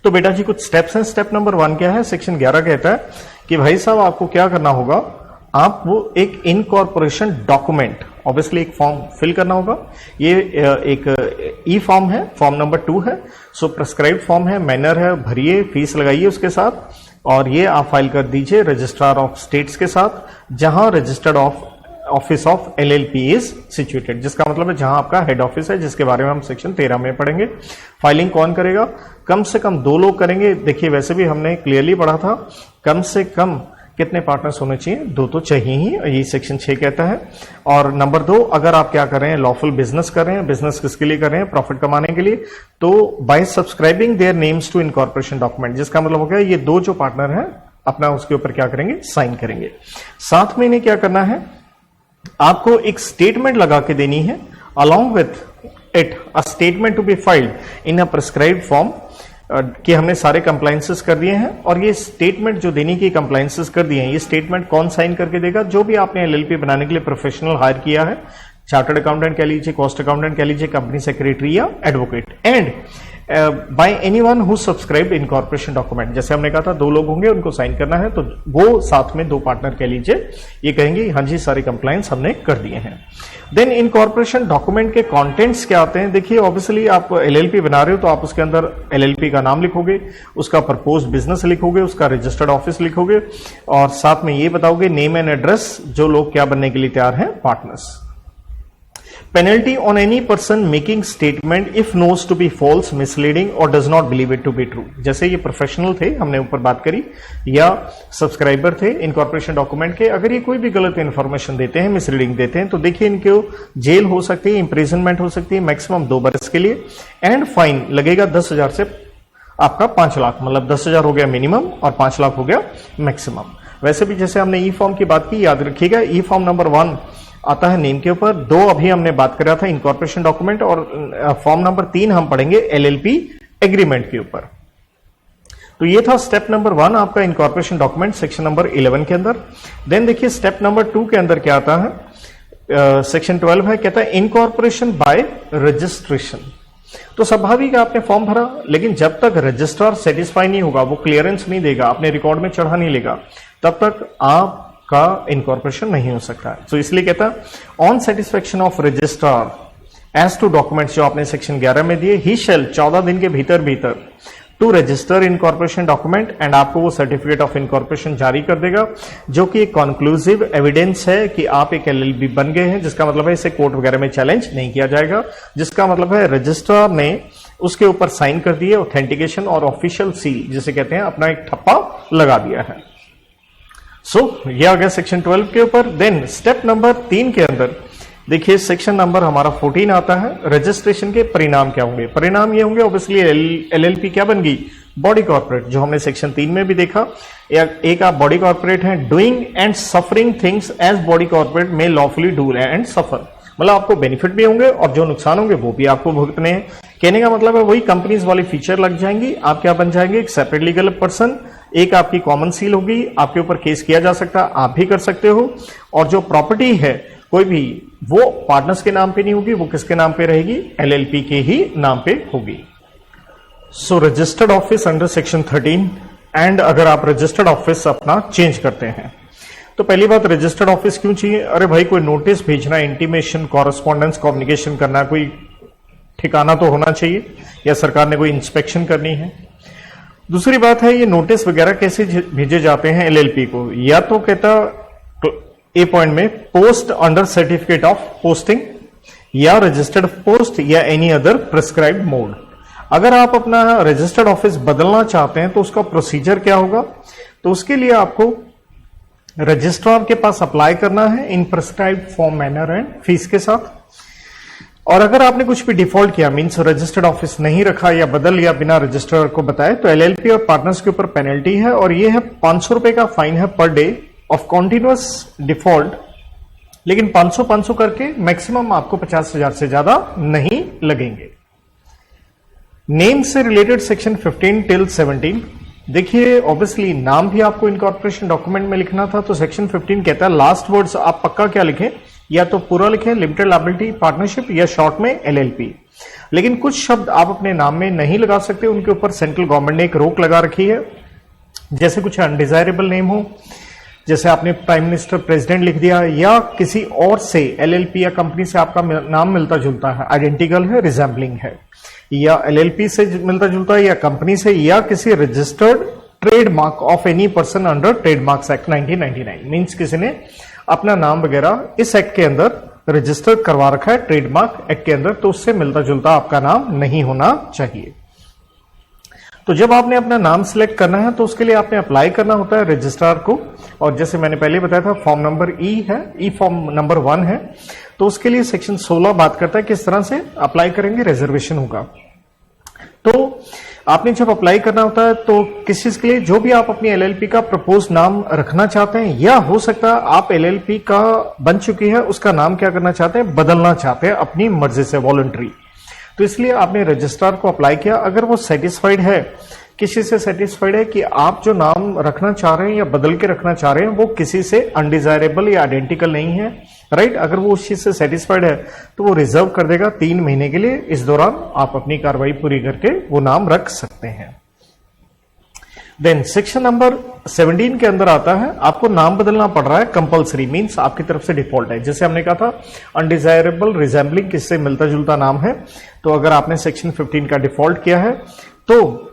तो बेटा जी कुछ स्टेप्स हैं। स्टेप नंबर 1 क्या है, सेक्शन 11 कहता है कि भाई साहब आपको क्या करना होगा, आप वो एक इनकॉर्पोरेशन डॉक्यूमेंट, ऑब्वियसली एक फॉर्म फिल करना होगा। ये एक ई फॉर्म है, फॉर्म नंबर 2 है, सो प्रेस्क्राइब्ड फॉर्म है, मैनर है, भरिए, फीस लगाइए उसके साथ, और ये आप फाइल कर दीजिए रजिस्ट्रार ऑफ स्टेट्स के साथ, जहां registered office of LLP is situated, जिसका मतलब है जहां आपका हेड ऑफिस है, जिसके बारे में हम सेक्शन 13 में पढ़ेंगे। फाइलिंग कौन करेगा, कम से कम 2 लोग करेंगे। देखिए वैसे भी हमने क्लियरली पढ़ा था, कम से कम कितने पार्टनर्स होने चाहिए, 2 तो चाहिए ही, यही सेक्शन 6 कहता है। और नंबर 2, अगर आप क्या कर रहे हैं, लॉफुल बिजनेस कर रहे हैं, बिजनेस किसके लिए कर रहे हैं, प्रॉफिट कमाने के लिए, तो by subscribing their names to incorporation document, जिसका मतलब हो गया ये 2 जो पार्टनर हैं अपना उसके ऊपर क्या करेंगे, साइन करेंगे। साथ में इन्हें क्या करना है, आपको एक स्टेटमेंट लगा के देनी है, along with it a statement to be filed in a prescribed form, कि हमने सारे कंप्लायंसेस कर दिए हैं। और ये स्टेटमेंट जो देने की कंप्लायंसेस कर दिए हैं, ये स्टेटमेंट कौन साइन करके देगा, जो भी आपने एलएलपी बनाने के लिए प्रोफेशनल हायर किया है, चार्टर्ड अकाउंटेंट कह लीजिए, कॉस्ट अकाउंटेंट कह लीजिए, कंपनी सेक्रेटरी या advocate, and bye anyone who subscribed incorporation document. जैसे हमने कहा था 2 लोग होंगे, उनको साइन करना है, तो वो साथ में 2 पार्टनर कह लीजिए, ये कहेंगे हाँ जी सारे कंप्लायंस हमने कर दिए हैं। देन इनकॉर्पोरेशन डॉक्यूमेंट के कंटेंट्स क्या आते हैं, देखिए ऑब्वियसली आप एलएलपी बना रहे हो तो आप उसके अंदर एलएलपी का नाम लिखोगे, उसका प्रपोज्ड बिजनेस लिखोगे, उसका रजिस्टर्ड ऑफिस लिखोगे, और साथ में ये बताओगे नेम एंड एड्रेस, जो लोग क्या बनने के लिए तैयार हैं, partners. Penalty on any person making statement if knows to be false, misleading or does not believe it to be true। जैसे ये प्रोफेशनल थे, हमने ऊपर बात करी, या सब्सक्राइबर थे इनकॉर्पोरेशन डॉक्यूमेंट के, अगर ये कोई भी गलत इंफॉर्मेशन देते हैं, मिसलीडिंग देते हैं, तो देखिए इनको जेल हो सकती है, इंप्रिजनमेंट हो सकती है मैक्सिमम 2 बरस के लिए, एंड फाइन लगेगा 10,000 से आपका 5 लाख, मतलब 10,000 हो गया मिनिमम और 5 लाख हो गया मैक्सिमम। वैसे भी जैसे हमने ई फॉर्म की बात की, याद रखिएगा ई फॉर्म नंबर 1 आता है नेम के ऊपर, 2 अभी हमने बात करा था इनकॉर्पोरेशन डॉक्यूमेंट, और फॉर्म नंबर 3 हम पढ़ेंगे एलएलपी एग्रीमेंट के ऊपर। तो ये था स्टेप नंबर 1 आपका इनकॉर्पोरेशन डॉक्यूमेंट सेक्शन नंबर 11 के अंदर। देन देखिए स्टेप नंबर 2 के अंदर क्या आता है, सेक्शन 12 है, कहता है इनकॉर्पोरेशन बाय रजिस्ट्रेशन। तो स्वाभाविक आपने फॉर्म भरा, लेकिन जब तक रजिस्ट्रार सेटिस्फाई नहीं होगा, वो क्लियरेंस नहीं देगा, अपने रिकॉर्ड में चढ़ा नहीं लेगा, तब तक आप का इनकॉर्पोरेशन नहीं हो सकता है। तो इसलिए कहता है on satisfaction of registrar as to documents जो आपने सेक्शन 11 में दिए, ही शेल 14 दिन के भीतर to register incorporation document and आपको वो सर्टिफिकेट ऑफ इनकॉर्पोरेशन जारी कर देगा, जो कि एक कॉन्क्लूसिव एविडेंस है कि आप एक एलएलपी बन गए हैं, जिसका मतलब है इसे कोर्ट वगैरह में चैलेंज नहीं किया जाएगा, जिसका मतलब है रजिस्ट्रार ने उसके ऊपर साइन कर दिए, ऑथेंटिकेशन और ऑफिशियल सील जिसे कहते हैं अपना एक ठप्पा लगा दिया है। ये आ गया सेक्शन 12 के ऊपर। देन स्टेप नंबर 3 के अंदर देखिए सेक्शन नंबर हमारा 14 आता है। रजिस्ट्रेशन के परिणाम क्या होंगे? परिणाम ये होंगे ऑब्वियसली एलएलपी क्या बन गई? बॉडी कॉर्पोरेट, जो हमने सेक्शन 3 में भी देखा। एक आप बॉडी कॉर्पोरेट हैं, doing and suffering things as body corporate में लॉफुली डू एंड सफर, मतलब आपको बेनिफिट भी होंगे और जो नुकसान होंगे वो भी आपको भुगतने हैं। कहने का मतलब है वही कंपनीज वाली फीचर लग जाएंगी, आप क्या बन जाएंगे? एक सेपरेट लीगल पर्सन, एक आपकी कॉमन सील होगी, आपके ऊपर केस किया जा सकता है, आप भी कर सकते हो। और जो प्रॉपर्टी है कोई भी, वो पार्टनर्स के नाम पे नहीं होगी, वो किसके नाम पे रहेगी? एलएलपी के ही नाम पे होगी। So registered office under section 13 and अगर आप रजिस्टर्ड ऑफिस अपना चेंज करते हैं तो पहली बात, रजिस्टर्ड ऑफिस क्यों चाहिए? अरे भाई कोई नोटिस भेजना, इंटीमेशन, कॉरेस्पॉन्डेंस, कम्युनिकेशन करना, कोई ठिकाना तो होना चाहिए, या सरकार ने कोई इंस्पेक्शन करनी है। दूसरी बात है ये नोटिस वगैरह कैसे भेजे जाते हैं एलएलपी को? या तो कहता ए पॉइंट में post under certificate of posting या रजिस्टर्ड पोस्ट या एनी अदर प्रिस्क्राइब्ड मोड। अगर आप अपना रजिस्टर्ड ऑफिस बदलना चाहते हैं तो उसका प्रोसीजर क्या होगा? तो उसके लिए आपको रजिस्ट्रार के पास अप्लाई करना है in prescribed form, manner and fees के साथ। और अगर आपने कुछ भी डिफॉल्ट किया, मींस रजिस्टर्ड ऑफिस नहीं रखा या बदल लिया बिना रजिस्ट्रार को बताए, तो एलएलपी और पार्टनर्स के ऊपर पेनल्टी है और ये है 500 रुपए का फाइन है per day of continuous default. लेकिन 500 करके मैक्सिमम आपको 50,000 से ज्यादा नहीं लगेंगे। नेम से रिलेटेड सेक्शन 15 टिल 17 देखिए, ऑब्वियसली नाम भी आपको इनकॉर्पोरेशन डॉक्यूमेंट में लिखना था, तो सेक्शन 15 कहता है लास्ट वर्ड्स आप पक्का क्या लिखें? या तो पूरा लिखें लिमिटेड लायबिलिटी पार्टनरशिप, या शॉर्ट में एलएलपी। लेकिन कुछ शब्द आप अपने नाम में नहीं लगा सकते, उनके ऊपर सेंट्रल गवर्नमेंट ने एक रोक लगा रखी है। जैसे कुछ अनडिजायरेबल नेम हो, जैसे आपने प्राइम मिनिस्टर, प्रेसिडेंट लिख दिया, या किसी और से एलएलपी या कंपनी से आपका नाम मिलता जुलता है, आइडेंटिकल है, रिजेंबलिंग है, या एलएलपी से मिलता जुलता है, या कंपनी से, या किसी registered trademark of any person under trademarks act 1999, means किसी ने अपना नाम वगैरह इस एक्ट के अंदर रजिस्टर करवा रखा है, ट्रेडमार्क एक्ट के अंदर, तो उससे मिलता जुलता आपका नाम नहीं होना चाहिए। तो जब आपने अपना नाम सिलेक्ट करना है तो उसके लिए आपने अप्लाई करना होता है रजिस्ट्रार को, और जैसे मैंने पहले बताया था फॉर्म नंबर ई है, ई फॉर्म नंबर 1 है, तो उसके लिए सेक्शन 16 बात करता है किस तरह से अप्लाई करेंगे, रिजर्वेशन होगा। तो आपने जब अप्लाई करना होता है तो किस चीज के लिए, जो भी आप अपनी एलएलपी का प्रपोज नाम रखना चाहते हैं, या हो सकता है आप एलएलपी का बन चुकी है उसका नाम क्या करना चाहते हैं, बदलना चाहते हैं अपनी मर्जी से, वॉलंटरी। तो इसलिए आपने रजिस्ट्रार को अप्लाई किया। अगर वो सेटिस्फाइड है, किसी से सेटिस्फाइड है कि आप जो नाम रखना चाह रहे हैं या बदल के रखना चाह रहे हैं वो किसी से अनडिजायरेबल या आइडेंटिकल नहीं है, राइट, अगर वो उस चीज से सेटिस्फाइड है तो वो रिजर्व कर देगा 3 महीने के लिए। इस दौरान आप अपनी कार्रवाई पूरी करके वो नाम रख सकते हैं। देन सेक्शन नंबर 17 के अंदर आता है आपको नाम बदलना पड़ रहा है कंपलसरी, मींस आपकी तरफ से डिफॉल्ट है। जैसे हमने कहा था अनडिजायरेबल, रिजेंबलिंग, किससे मिलता जुलता नाम है, तो अगर आपने सेक्शन 15 का डिफॉल्ट किया है तो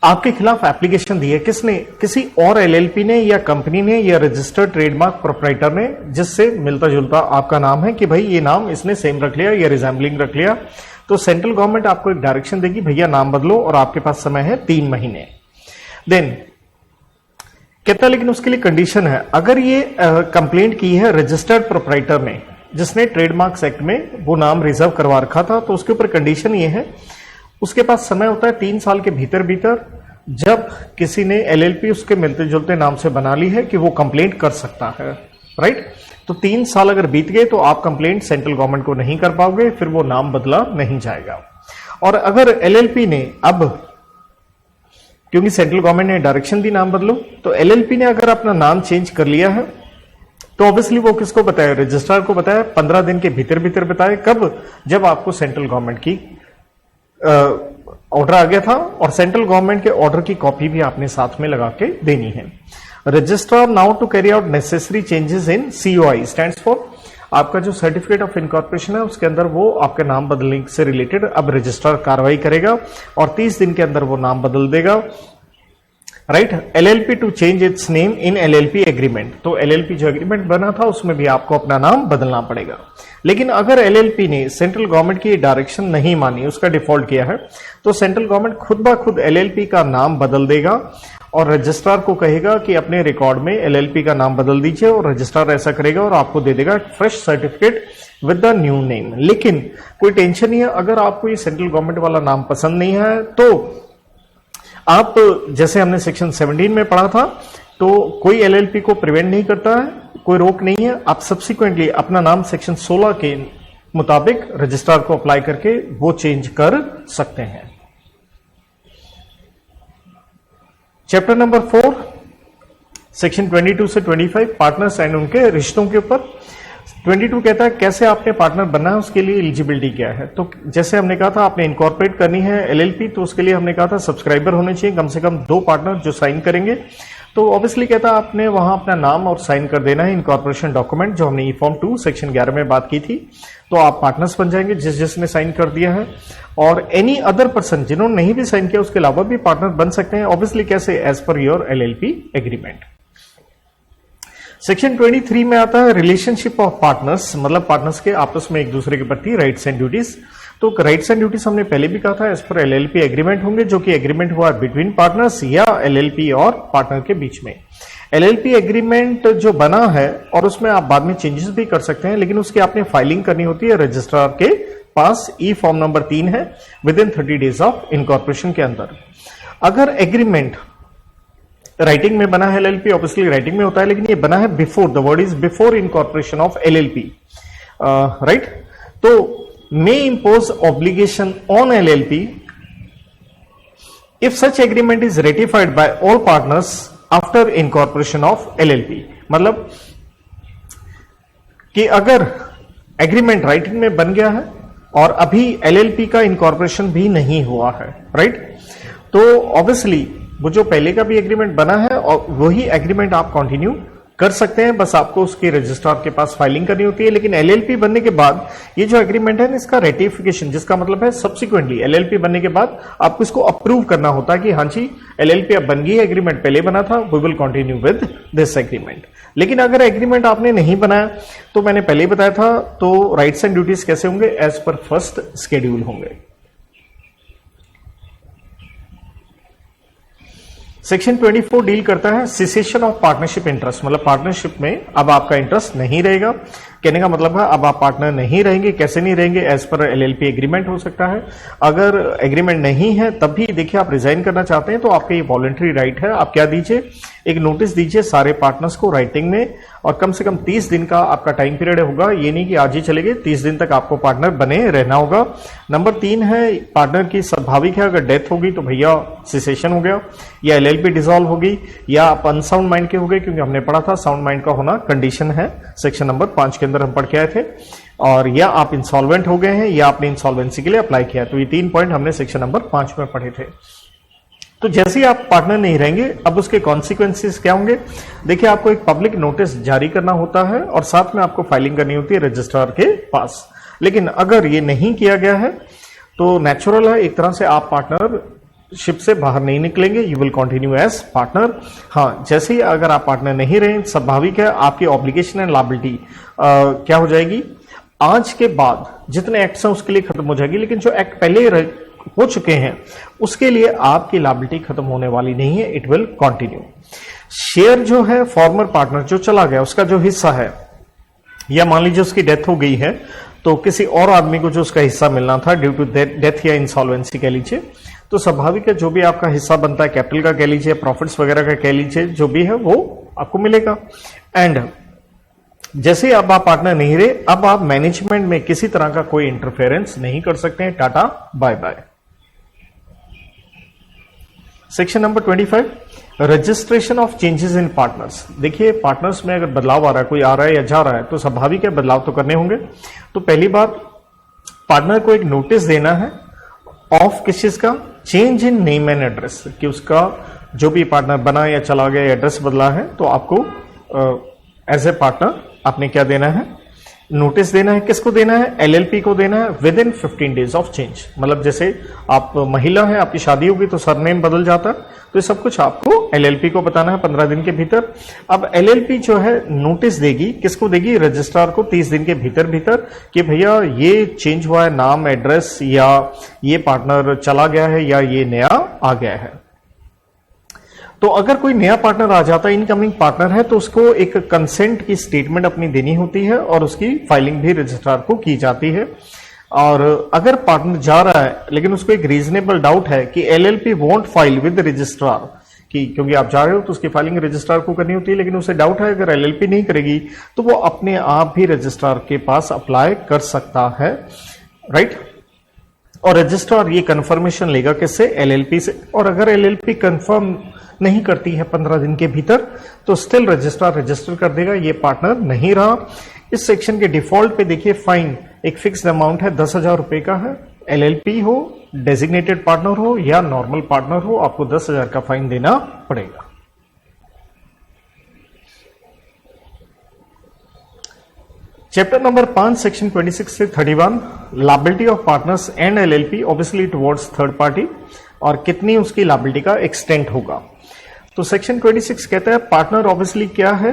आपके खिलाफ एप्लीकेशन दी है किसने, किसी और एलएलपी ने या कंपनी ने या रजिस्टर्ड ट्रेडमार्क प्रोप्राइटर ने, जिससे मिलता जुलता आपका नाम है कि भाई ये नाम इसने सेम रख लिया या रिजेंबलिंग रख लिया, तो सेंट्रल गवर्नमेंट आपको एक डायरेक्शन देगी, भैया नाम बदलो, और आपके पास समय है 3 महीने। देन कहता लेकिन उसके लिए कंडीशन है, अगर ये कंप्लेंट की है रजिस्टर्ड प्रोप्राइटर ने जिसने ट्रेडमार्क्स एक्ट में वो नाम रिजर्व करवा रखा था, तो उसके ऊपर कंडीशन ये है उसके पास समय होता है 3 साल के भीतर भीतर, जब किसी ने एलएलपी उसके मिलते जुलते नाम से बना ली है कि वो कंप्लेंट कर सकता है, राइट। तो 3 साल अगर बीत गए तो आप कंप्लेंट सेंट्रल गवर्नमेंट को नहीं कर पाओगे, फिर वो नाम बदला नहीं जाएगा। और अगर एलएलपी ने अब, क्योंकि सेंट्रल गवर्नमेंट ने डायरेक्शन दी नाम बदलो, तो एलएलपी ने अगर अपना नाम चेंज कर लिया है तो ऑब्वियसली वो किसको बताया, रजिस्ट्रार को बताया, 15 दिन के भीतर भीतर बताए, कब, जब आपको सेंट्रल गवर्नमेंट की ऑर्डर आ गया था, और सेंट्रल गवर्नमेंट के ऑर्डर की कॉपी भी आपने साथ में लगा के देनी है। Registrar now to carry out necessary changes in COI stands for, आपका जो सर्टिफिकेट ऑफ इनकॉर्पोरेशन है उसके अंदर वो आपके नाम बदलने से रिलेटेड अब रजिस्ट्रार कार्रवाई करेगा और 30 दिन के अंदर वो नाम बदल देगा, right. LLP to change its name in LLP agreement, तो एलएलपी जो एग्रीमेंट बना था उसमें भी आपको अपना नाम बदलना पड़ेगा। लेकिन अगर एलएलपी ने सेंट्रल गवर्नमेंट की डायरेक्शन नहीं मानी, उसका डिफॉल्ट किया है, तो सेंट्रल गवर्नमेंट खुद ब खुद एलएलपी का नाम बदल देगा और रजिस्ट्रार को कहेगा कि अपने रिकॉर्ड में एलएलपी का नाम बदल दीजिए, और रजिस्ट्रार ऐसा करेगा और आपको दे देगा fresh certificate with the new name. लेकिन कोई टेंशन नहीं है, अगर आपको ये सेंट्रल गवर्नमेंट वाला नाम पसंद नहीं है तो आप, जैसे हमने सेक्शन 17 में पढ़ा था, तो कोई एलएलपी को प्रिवेंट नहीं करता है, कोई रोक नहीं है। आप सब्सिक्वेंटली अपना नाम सेक्शन 16 के मुताबिक रजिस्ट्रार को अप्लाई करके वो चेंज कर सकते हैं। चैप्टर नंबर 4 सेक्शन 22 से 25 पार्टनर्स एंड उनके रिश्तों के ऊपर। 22 कहता है कैसे आपने पार्टनर बनना है, उसके लिए एलिजिबिलिटी क्या है। तो जैसे हमने कहा था आपने इनकॉर्पोरेट करनी है एलएलपी, तो उसके लिए हमने कहा था सब्सक्राइबर होने चाहिए कम से कम 2 पार्टनर जो साइन करेंगे। तो ऑब्वियसली कहता है आपने वहां अपना नाम और साइन कर देना है इनकॉर्पोरेशन डॉक्यूमेंट, जो हमने ई फॉर्म 2 सेक्शन 11 में बात की थी। तो आप पार्टनर्स बन जाएंगे जिसने साइन कर दिया है, और एनी अदर पर्सन जिन्होंने नहीं भी साइन किया उसके अलावा भी पार्टनर बन सकते हैं। ऑब्वियसली कैसे, as per your LLP agreement. Section 23 में आता है रिलेशनशिप ऑफ पार्टनर्स, मतलब पार्टनर्स के आपस में एक दूसरे के प्रति राइट्स एंड ड्यूटीज। तो राइट्स एंड ड्यूटीज हमने पहले भी कहा था एज पर एलएलपी एग्रीमेंट होंगे, जो कि एग्रीमेंट हुआ बिटवीन पार्टनर्स या एलएलपी और पार्टनर के बीच में। एलएलपी एग्रीमेंट जो बना है और उसमें आप बाद में चेंजेस भी कर सकते हैं, लेकिन उसकी आपने फाइलिंग करनी होती है रजिस्ट्रार के पास। ई फॉर्म नंबर 3 है, with in 30 days of incorporation के अंदर। अगर एग्रीमेंट राइटिंग में बना है, एलएलपी ऑब्वियसली राइटिंग में होता है, लेकिन ये बना है before, the word is before incorporation of LLP, right. तो may impose obligation on LLP if such agreement is ratified by all partners after incorporation of LLP. मतलब कि अगर एग्रीमेंट राइटिंग में बन गया है और अभी एलएलपी का इनकॉर्पोरेशन भी नहीं हुआ है, राइट, तो ऑब्वियसली वो जो पहले का भी एग्रीमेंट बना है और वही एग्रीमेंट आप कंटिन्यू कर सकते हैं, बस आपको उसके रजिस्ट्रार के पास फाइलिंग करनी होती है। लेकिन एलएलपी बनने के बाद ये जो एग्रीमेंट है इसका रेटिफिकेशन, जिसका मतलब है सब्सिक्वेंटली एलएलपी बनने के बाद आपको इसको अप्रूव करना होता है कि हाँ जी एलएलपी अब बन गई है, एग्रीमेंट पहले बना था, we will continue with this agreement. लेकिन अगर एग्रीमेंट आपने नहीं बनाया, तो मैंने पहले ही बताया था, तो राइट्स एंड ड्यूटीज कैसे होंगे, एज पर फर्स्ट शेड्यूल होंगे। सेक्शन 24 डील करता है सिसेशन ऑफ पार्टनरशिप इंटरेस्ट, मतलब पार्टनरशिप में अब आपका इंटरेस्ट नहीं रहेगा। कहने का मतलब है अब आप पार्टनर नहीं रहेंगे। कैसे नहीं रहेंगे, एज पर एलएलपी एग्रीमेंट हो सकता है। अगर एग्रीमेंट नहीं है तब भी देखिए आप रिजाइन करना चाहते हैं तो आपका ये वॉलंटरी राइट है। आप क्या दीजिए, एक नोटिस दीजिए सारे पार्टनर्स को राइटिंग में, और कम से कम 30 दिन का आपका टाइम पीरियड होगा। ये नहीं कि आज ही चले गए, 30 दिन तक आपको पार्टनर बने रहना होगा। नंबर 3 है पार्टनर की स्वाभाविक है, अगर डेथ होगी तो भैया सिसेशन हो गया, या एलएलपी डिसॉल्व होगी, या आप अनसाउंड माइंड के हो गए, क्योंकि हमने पढ़ा था साउंड माइंड का होना कंडीशन है, सेक्शन नंबर 5 के अंदर हम पढ़ के आए थे। और या आप इंसॉल्वेंट हो गए हैं, या आपने इंसॉल्वेंसी के लिए अप्लाई किया। तो ये 3 पॉइंट हमने सेक्शन नंबर 5 में पढ़े थे। तो जैसे ही आप पार्टनर नहीं रहेंगे, अब उसके कॉन्सिक्वेंसेस क्या होंगे। देखिए आपको एक पब्लिक नोटिस जारी करना होता है और साथ में आपको फाइलिंग करनी होती है रजिस्ट्रार के पास। लेकिन अगर ये नहीं किया गया है तो नेचुरल है, एक तरह से आप पार्टनरशिप से बाहर नहीं निकलेंगे, you will continue as partner. हाँ, जैसे ही अगर आप पार्टनर नहीं रहे, स्वाभाविक है आपकी ऑब्लिगेशन एंड लायबिलिटी क्या हो जाएगी, आज के बाद जितने एक्ट्स हैं उसके लिए खत्म हो जाएगी। लेकिन जो एक्ट पहले हो चुके हैं उसके लिए आपकी लायबिलिटी खत्म होने वाली नहीं है, इट विल कंटिन्यू। शेयर जो है फॉर्मर पार्टनर जो चला गया उसका जो हिस्सा है, या मान लीजिए उसकी डेथ हो गई है तो किसी और आदमी को जो उसका हिस्सा मिलना था ड्यू टू डेथ या इंसॉल्वेंसी कह लीजिए, तो स्वाभाविक है जो भी आपका हिस्सा बनता है, कैपिटल का कह लीजिए, प्रॉफिट्स वगैरह का कह लीजिए, जो भी है वो आपको मिलेगा। एंड जैसे ही अब आप पार्टनर नहीं रहे, अब आप मैनेजमेंट में किसी तरह का कोई इंटरफेरेंस नहीं कर सकते हैं। Tata bye bye. Section number 25 registration of changes in partners. देखिए पार्टनर्स में अगर बदलाव आ रहा है, कोई आ रहा है या जा रहा है, तो स्वाभाविक है बदलाव तो करने होंगे। तो पहली बात, पार्टनर को एक नोटिस देना है ऑफ किस चीज का, change in name and address, कि उसका जो भी पार्टनर बना या चला गया, एड्रेस बदला है, तो आपको एज ए पार्टनर आपने क्या देना है, नोटिस देना है, किसको देना है? एलएलपी को देना है with in 15 days of change. मतलब जैसे आप महिला हैं, आपकी शादी होगी तो सरनेम बदल जाता है, तो ये सब कुछ आपको एलएलपी को बताना है 15 दिन के भीतर। अब एलएलपी जो है नोटिस देगी, किसको देगी? रजिस्ट्रार को 30 दिन के भीतर कि भैया ये चेंज हुआ है नाम, एड्रेस, या ये पार्टनर चला गया है या ये नया आ गया है। तो अगर कोई नया पार्टनर आ जाता है, इनकमिंग पार्टनर है, तो उसको एक कंसेंट की स्टेटमेंट अपनी देनी होती है और उसकी फाइलिंग भी रजिस्ट्रार को की जाती है। और अगर पार्टनर जा रहा है लेकिन उसको एक रीजनेबल डाउट है कि LLP won't file with registrar, कि क्योंकि आप जा रहे हो तो उसकी फाइलिंग रजिस्ट्रार को करनी होती है, लेकिन उसे डाउट है अगर एलएलपी नहीं करेगी तो वो अपने आप भी रजिस्ट्रार के पास अप्लाई कर सकता है, राइट। और रजिस्ट्रार ये कंफर्मेशन लेगा किससे? एलएलपी से। और अगर एलएलपी कंफर्म नहीं करती है 15 दिन के भीतर तो स्टिल रजिस्ट्रार रजिस्टर कर देगा ये पार्टनर नहीं रहा। इस सेक्शन के डिफॉल्ट पे देखिए फाइन एक फिक्स्ड अमाउंट है, 10,000 रुपए का है। एलएलपी हो, डेजिग्नेटेड पार्टनर हो या नॉर्मल पार्टनर हो, आपको 10,000 का फाइन देना पड़ेगा। चैप्टर नंबर 5 सेक्शन 26 से 31 liability of partners and LLP obviously towards third party, और कितनी उसकी लायबिलिटी का एक्सटेंट होगा। तो सेक्शन 26 कहता है पार्टनर ऑब्वियसली क्या है?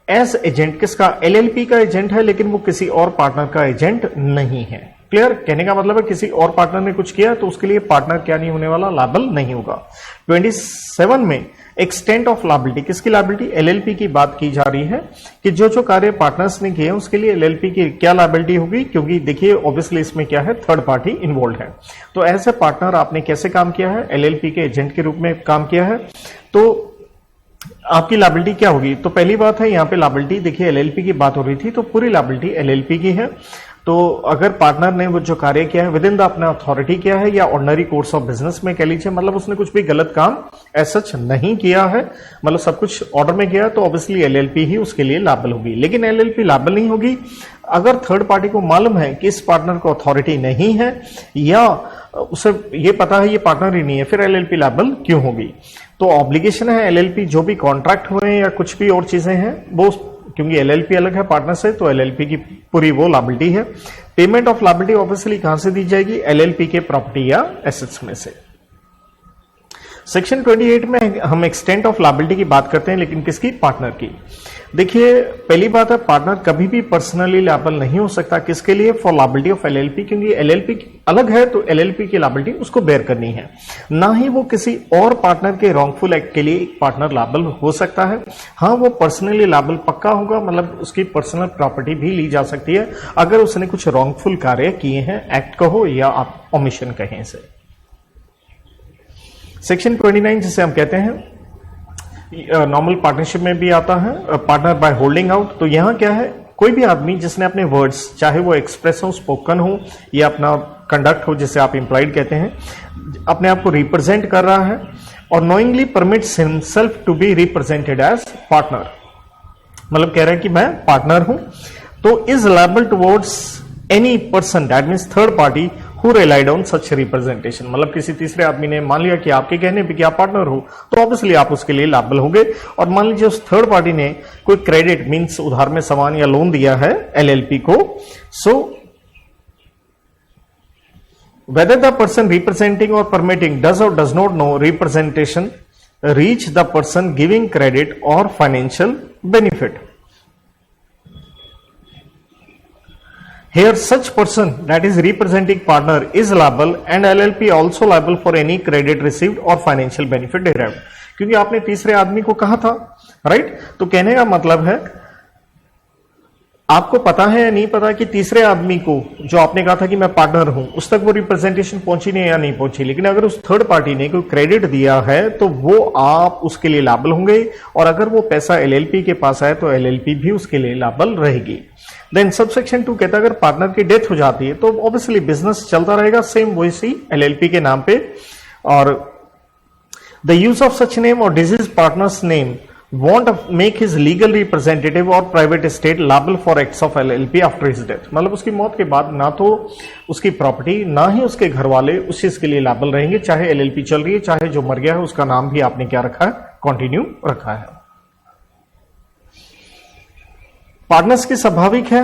एज एजेंट, किसका? एलएलपी का एजेंट है, लेकिन वो किसी और पार्टनर का एजेंट नहीं है। क्लियर? कहने का मतलब है किसी और पार्टनर ने कुछ किया तो उसके लिए पार्टनर क्या नहीं होने वाला? लायबल नहीं होगा। 27 में एक्सटेंट ऑफ लायबिलिटी, किसकी लायबिलिटी? एलएलपी की बात की जा रही है कि जो जो कार्य पार्टनर्स ने किए उसके लिए एलएलपी की क्या लायबिलिटी होगी, क्योंकि देखिए ऑब्वियसली इसमें क्या है? थर्ड पार्टी इन्वॉल्व है। तो एज ए पार्टनर आपने कैसे काम किया है? एलएलपी के एजेंट के रूप में काम किया है, तो आपकी लायबिलिटी क्या होगी? तो पहली बात है यहाँ पे लायबिलिटी, देखिए एलएलपी की बात हो रही थी तो पूरी लायबिलिटी एलएलपी की है। तो अगर पार्टनर ने वो जो कार्य किया है विद इन द अपना अथॉरिटी किया है या ऑर्डिनरी कोर्स ऑफ बिजनेस में कह लीजिए, मतलब उसने कुछ भी गलत काम ऐसा सच नहीं किया है, मतलब सब कुछ ऑर्डर में किया, तो ऑब्वियसली एलएलपी ही उसके लिए लायबल होगी। लेकिन एलएलपी लायबल नहीं होगी अगर थर्ड पार्टी को मालूम है कि इस पार्टनर को अथॉरिटी नहीं है या उसे ये पता है ये पार्टनर ही नहीं है, फिर एलएलपी लायबल क्यों होगी? तो ऑब्लिगेशन है एलएलपी, जो भी कॉन्ट्रैक्ट हुए या कुछ भी और चीजें हैं वो, क्योंकि एलएलपी अलग है पार्टनर से, तो एलएलपी की पूरी वो लायबिलिटी है। पेमेंट ऑफ लायबिलिटी ऑब्वियसली कहां से दी जाएगी? एलएलपी के प्रॉपर्टी या एसेट्स में से। सेक्शन 28 में हम एक्सटेंट ऑफ लायबिलिटी की बात करते हैं, लेकिन किसकी? पार्टनर की। देखिए पहली बात है पार्टनर कभी भी पर्सनली लायबल नहीं हो सकता, किसके लिए? फॉर लायबिलिटी ऑफ एलएलपी, क्योंकि एलएलपी अलग है तो एलएलपी की लायबिलिटी उसको बेयर करनी है, ना ही वो किसी और पार्टनर के रॉन्गफुल एक्ट के लिए एक पार्टनर लायबल हो सकता है। हाँ, वो पर्सनली लायबल पक्का होगा, मतलब उसकी पर्सनल प्रॉपर्टी भी ली जा सकती है अगर उसने कुछ रॉन्गफुल कार्य किए हैं, एक्ट कहो या आप ओमिशन कहें से। सेक्शन 29 जिसे हम कहते हैं नॉर्मल पार्टनरशिप में भी आता है, पार्टनर बाय होल्डिंग आउट। तो यहां क्या है? कोई भी आदमी जिसने अपने वर्ड्स, चाहे वो एक्सप्रेस हो, स्पोकन हो या अपना कंडक्ट हो जिसे आप इंप्लाइड कहते हैं, अपने आप को रिप्रेजेंट कर रहा है और knowingly permits himself to be represented as partner, मतलब कह रहे हैं कि मैं पार्टनर हूं, तो is liable towards any person, that means third party, who relied on such representation. मतलब किसी तीसरे आदमी ने मान लिया कि आपके कहने पे कि आप पार्टनर हो, तो ऑब्वियसली आप उसके लिए लायबल होंगे। और मान लीजिए उस थर्ड पार्टी ने कोई क्रेडिट मींस उधार में सामान या लोन दिया है एलएलपी को, so whether the person representing or permitting does or does not know representation reach the person giving credit or financial benefit. Here such person that is representing partner is liable and LLP also liable for any credit received or financial benefit derived। क्योंकि आपने तीसरे आदमी को कहा था, right? तो कहने का मतलब है आपको पता है या नहीं पता कि तीसरे आदमी को जो आपने कहा था कि मैं पार्टनर हूं, उस तक वो रिप्रेजेंटेशन पहुंची नहीं या नहीं पहुंची, लेकिन अगर उस थर्ड पार्टी ने कोई क्रेडिट दिया है तो वो आप उसके लिए लायबल होंगे, और अगर वो पैसा एलएलपी के पास आए तो एलएलपी भी उसके लिए लायबल रहेगी। देन सबसेक्शन 2 कहता है अगर पार्टनर की डेथ हो जाती है तो ऑब्वियसली बिजनेस चलता रहेगा सेम वैसी एलएलपी के नाम पे, और the use of such name or deceased partner's name won't make his legal representative or private estate liable for acts of LLP after his death। मतलब उसकी मौत के बाद ना तो उसकी प्रॉपर्टी ना ही उसके घर वाले उस चीज के लिए लायबल रहेंगे, चाहे एलएलपी चल रही है, चाहे जो मर गया है उसका नाम भी आपने क्या रखा है? कंटिन्यू रखा है। पार्टनर्स की स्वाभाविक है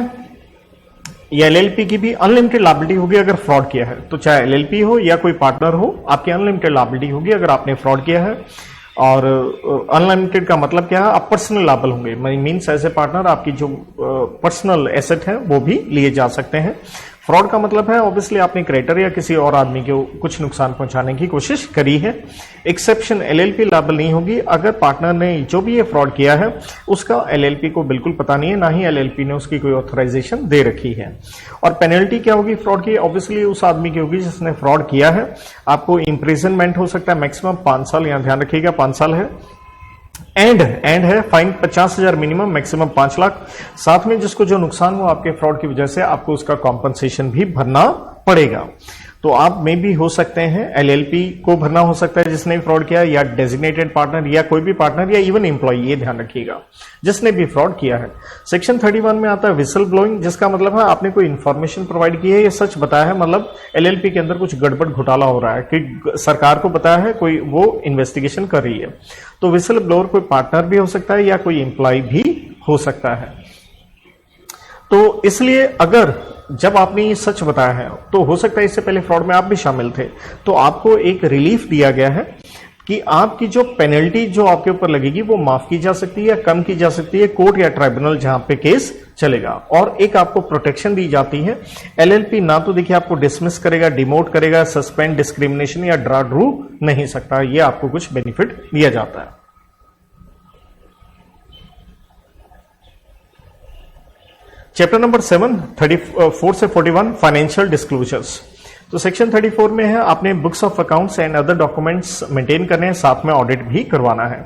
या एलएलपी की भी अनलिमिटेड लायबिलिटी होगी अगर फ्रॉड किया है। तो चाहे एलएलपी हो या कोई पार्टनर हो, आपकी अनलिमिटेड लायबिलिटी होगी अगर आपने फ्रॉड किया है। और अनलिमिटेड का मतलब क्या है, आप पर्सनल लायबल होंगे, मीन्स एज ए पार्टनर आपकी जो पर्सनल एसेट है वो भी लिए जा सकते हैं। फ्रॉड का मतलब है ऑब्वियसली आपने क्रेडिटर या किसी और आदमी को कुछ नुकसान पहुंचाने की कोशिश करी है। एक्सेप्शन एलएलपी लायबल नहीं होगी अगर पार्टनर ने जो भी ये फ्रॉड किया है उसका एलएलपी को बिल्कुल पता नहीं है, ना ही एलएलपी ने उसकी कोई ऑथराइजेशन दे रखी है। और पेनल्टी क्या होगी फ्रॉड की, ऑब्वियसली उस आदमी की होगी जिसने फ्रॉड किया है। आपको इंप्रिजनमेंट हो सकता है मैक्सिमम 5 साल, यहां ध्यान रखिएगा 5 साल है। एंड है फाइन 50,000 मिनिमम, मैक्सिमम 5 लाख। साथ में जिसको जो नुकसान हुआ आपके फ्रॉड की वजह से आपको उसका कॉम्पनसेशन भी भरना पड़ेगा। तो आप में भी हो सकते हैं एलएलपी को भरना हो सकता है जिसने फ्रॉड किया, या डेजिग्नेटेड पार्टनर या कोई भी पार्टनर या इवन एम्प्लॉय, ये ध्यान रखिएगा, जिसने भी फ्रॉड किया है। सेक्शन 31 में आता है विसल ब्लोइंग, जिसका मतलब है आपने कोई इंफॉर्मेशन प्रोवाइड की है या सच बताया है, मतलब एलएलपी के अंदर कुछ गड़बड़ घोटाला हो रहा है कि सरकार को बताया है, कोई वो इन्वेस्टिगेशन कर रही है। तो विसल ब्लोअर कोई पार्टनर भी हो सकता है या कोई एम्प्लॉय भी हो सकता है। तो इसलिए अगर जब आपने ये सच बताया है तो हो सकता है इससे पहले फ्रॉड में आप भी शामिल थे, तो आपको एक रिलीफ दिया गया है कि आपकी जो पेनल्टी जो आपके ऊपर लगेगी वो माफ की जा सकती है या कम की जा सकती है, कोर्ट या ट्राइब्यूनल जहां पे केस चलेगा। और एक आपको प्रोटेक्शन दी जाती है। एलएलपी ना तो देखिए आपको डिसमिस करेगा, डिमोट करेगा, सस्पेंड, डिस्क्रिमिनेशन या ड्रा ड्रू नहीं सकता, ये आपको कुछ बेनिफिट दिया जाता है। चैप्टर नंबर 7 34 से 41 फाइनेंशियल डिस्क्लोजर्स। तो सेक्शन 34 में है आपने books of accounts and other documents maintain करने हैं, साथ में ऑडिट भी करवाना है।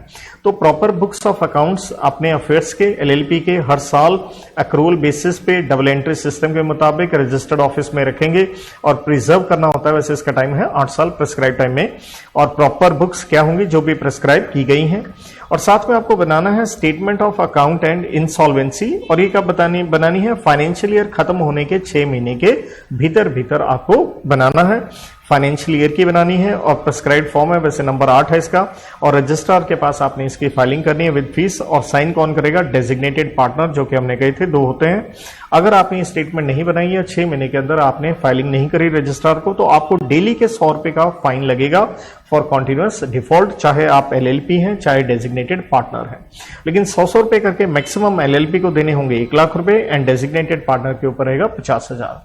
तो प्रॉपर बुक्स ऑफ अकाउंट्स अपने अफेयर्स के, एलएलपी के हर साल एक्रूअल बेसिस पे डबल एंट्री सिस्टम के मुताबिक रजिस्टर्ड ऑफिस में रखेंगे और प्रिजर्व करना होता है। वैसे इसका टाइम है 8 साल प्रेस्क्राइब टाइम में। और प्रॉपर बुक्स क्या होंगी, जो भी प्रेस्क्राइब की गई हैं। और साथ में आपको बनाना है statement of account and insolvency, और ये कब बनानी है, फाइनेंशियल ईयर खत्म होने के 6 महीने के भीतर भीतर आपको बनाना है। फाइनेंशियल ईयर की बनानी है और प्रेस्क्राइब्ड फॉर्म है, वैसे नंबर 8 है इसका। और रजिस्ट्रार के पास आपने इसकी फाइलिंग करनी है विद फीस। और साइन कौन करेगा, डेजिग्नेटेड पार्टनर, जो कि हमने कहे थे 2 होते हैं। अगर आपने स्टेटमेंट नहीं बनाई है 6 महीने के अंदर आपने फाइलिंग नहीं करी रजिस्ट्रार को, तो आपको डेली के 100 रुपए का फाइन लगेगा फॉर कॉन्टिन्यूअस डिफॉल्ट, चाहे आप एलएलपी हैं चाहे डेजिग्नेटेड पार्टनर हैं। लेकिन 100 रुपए करके मैक्सिमम एलएलपी को देने होंगे 1 लाख रुपए एंड डेजिग्नेटेड पार्टनर के ऊपर रहेगा 50,000।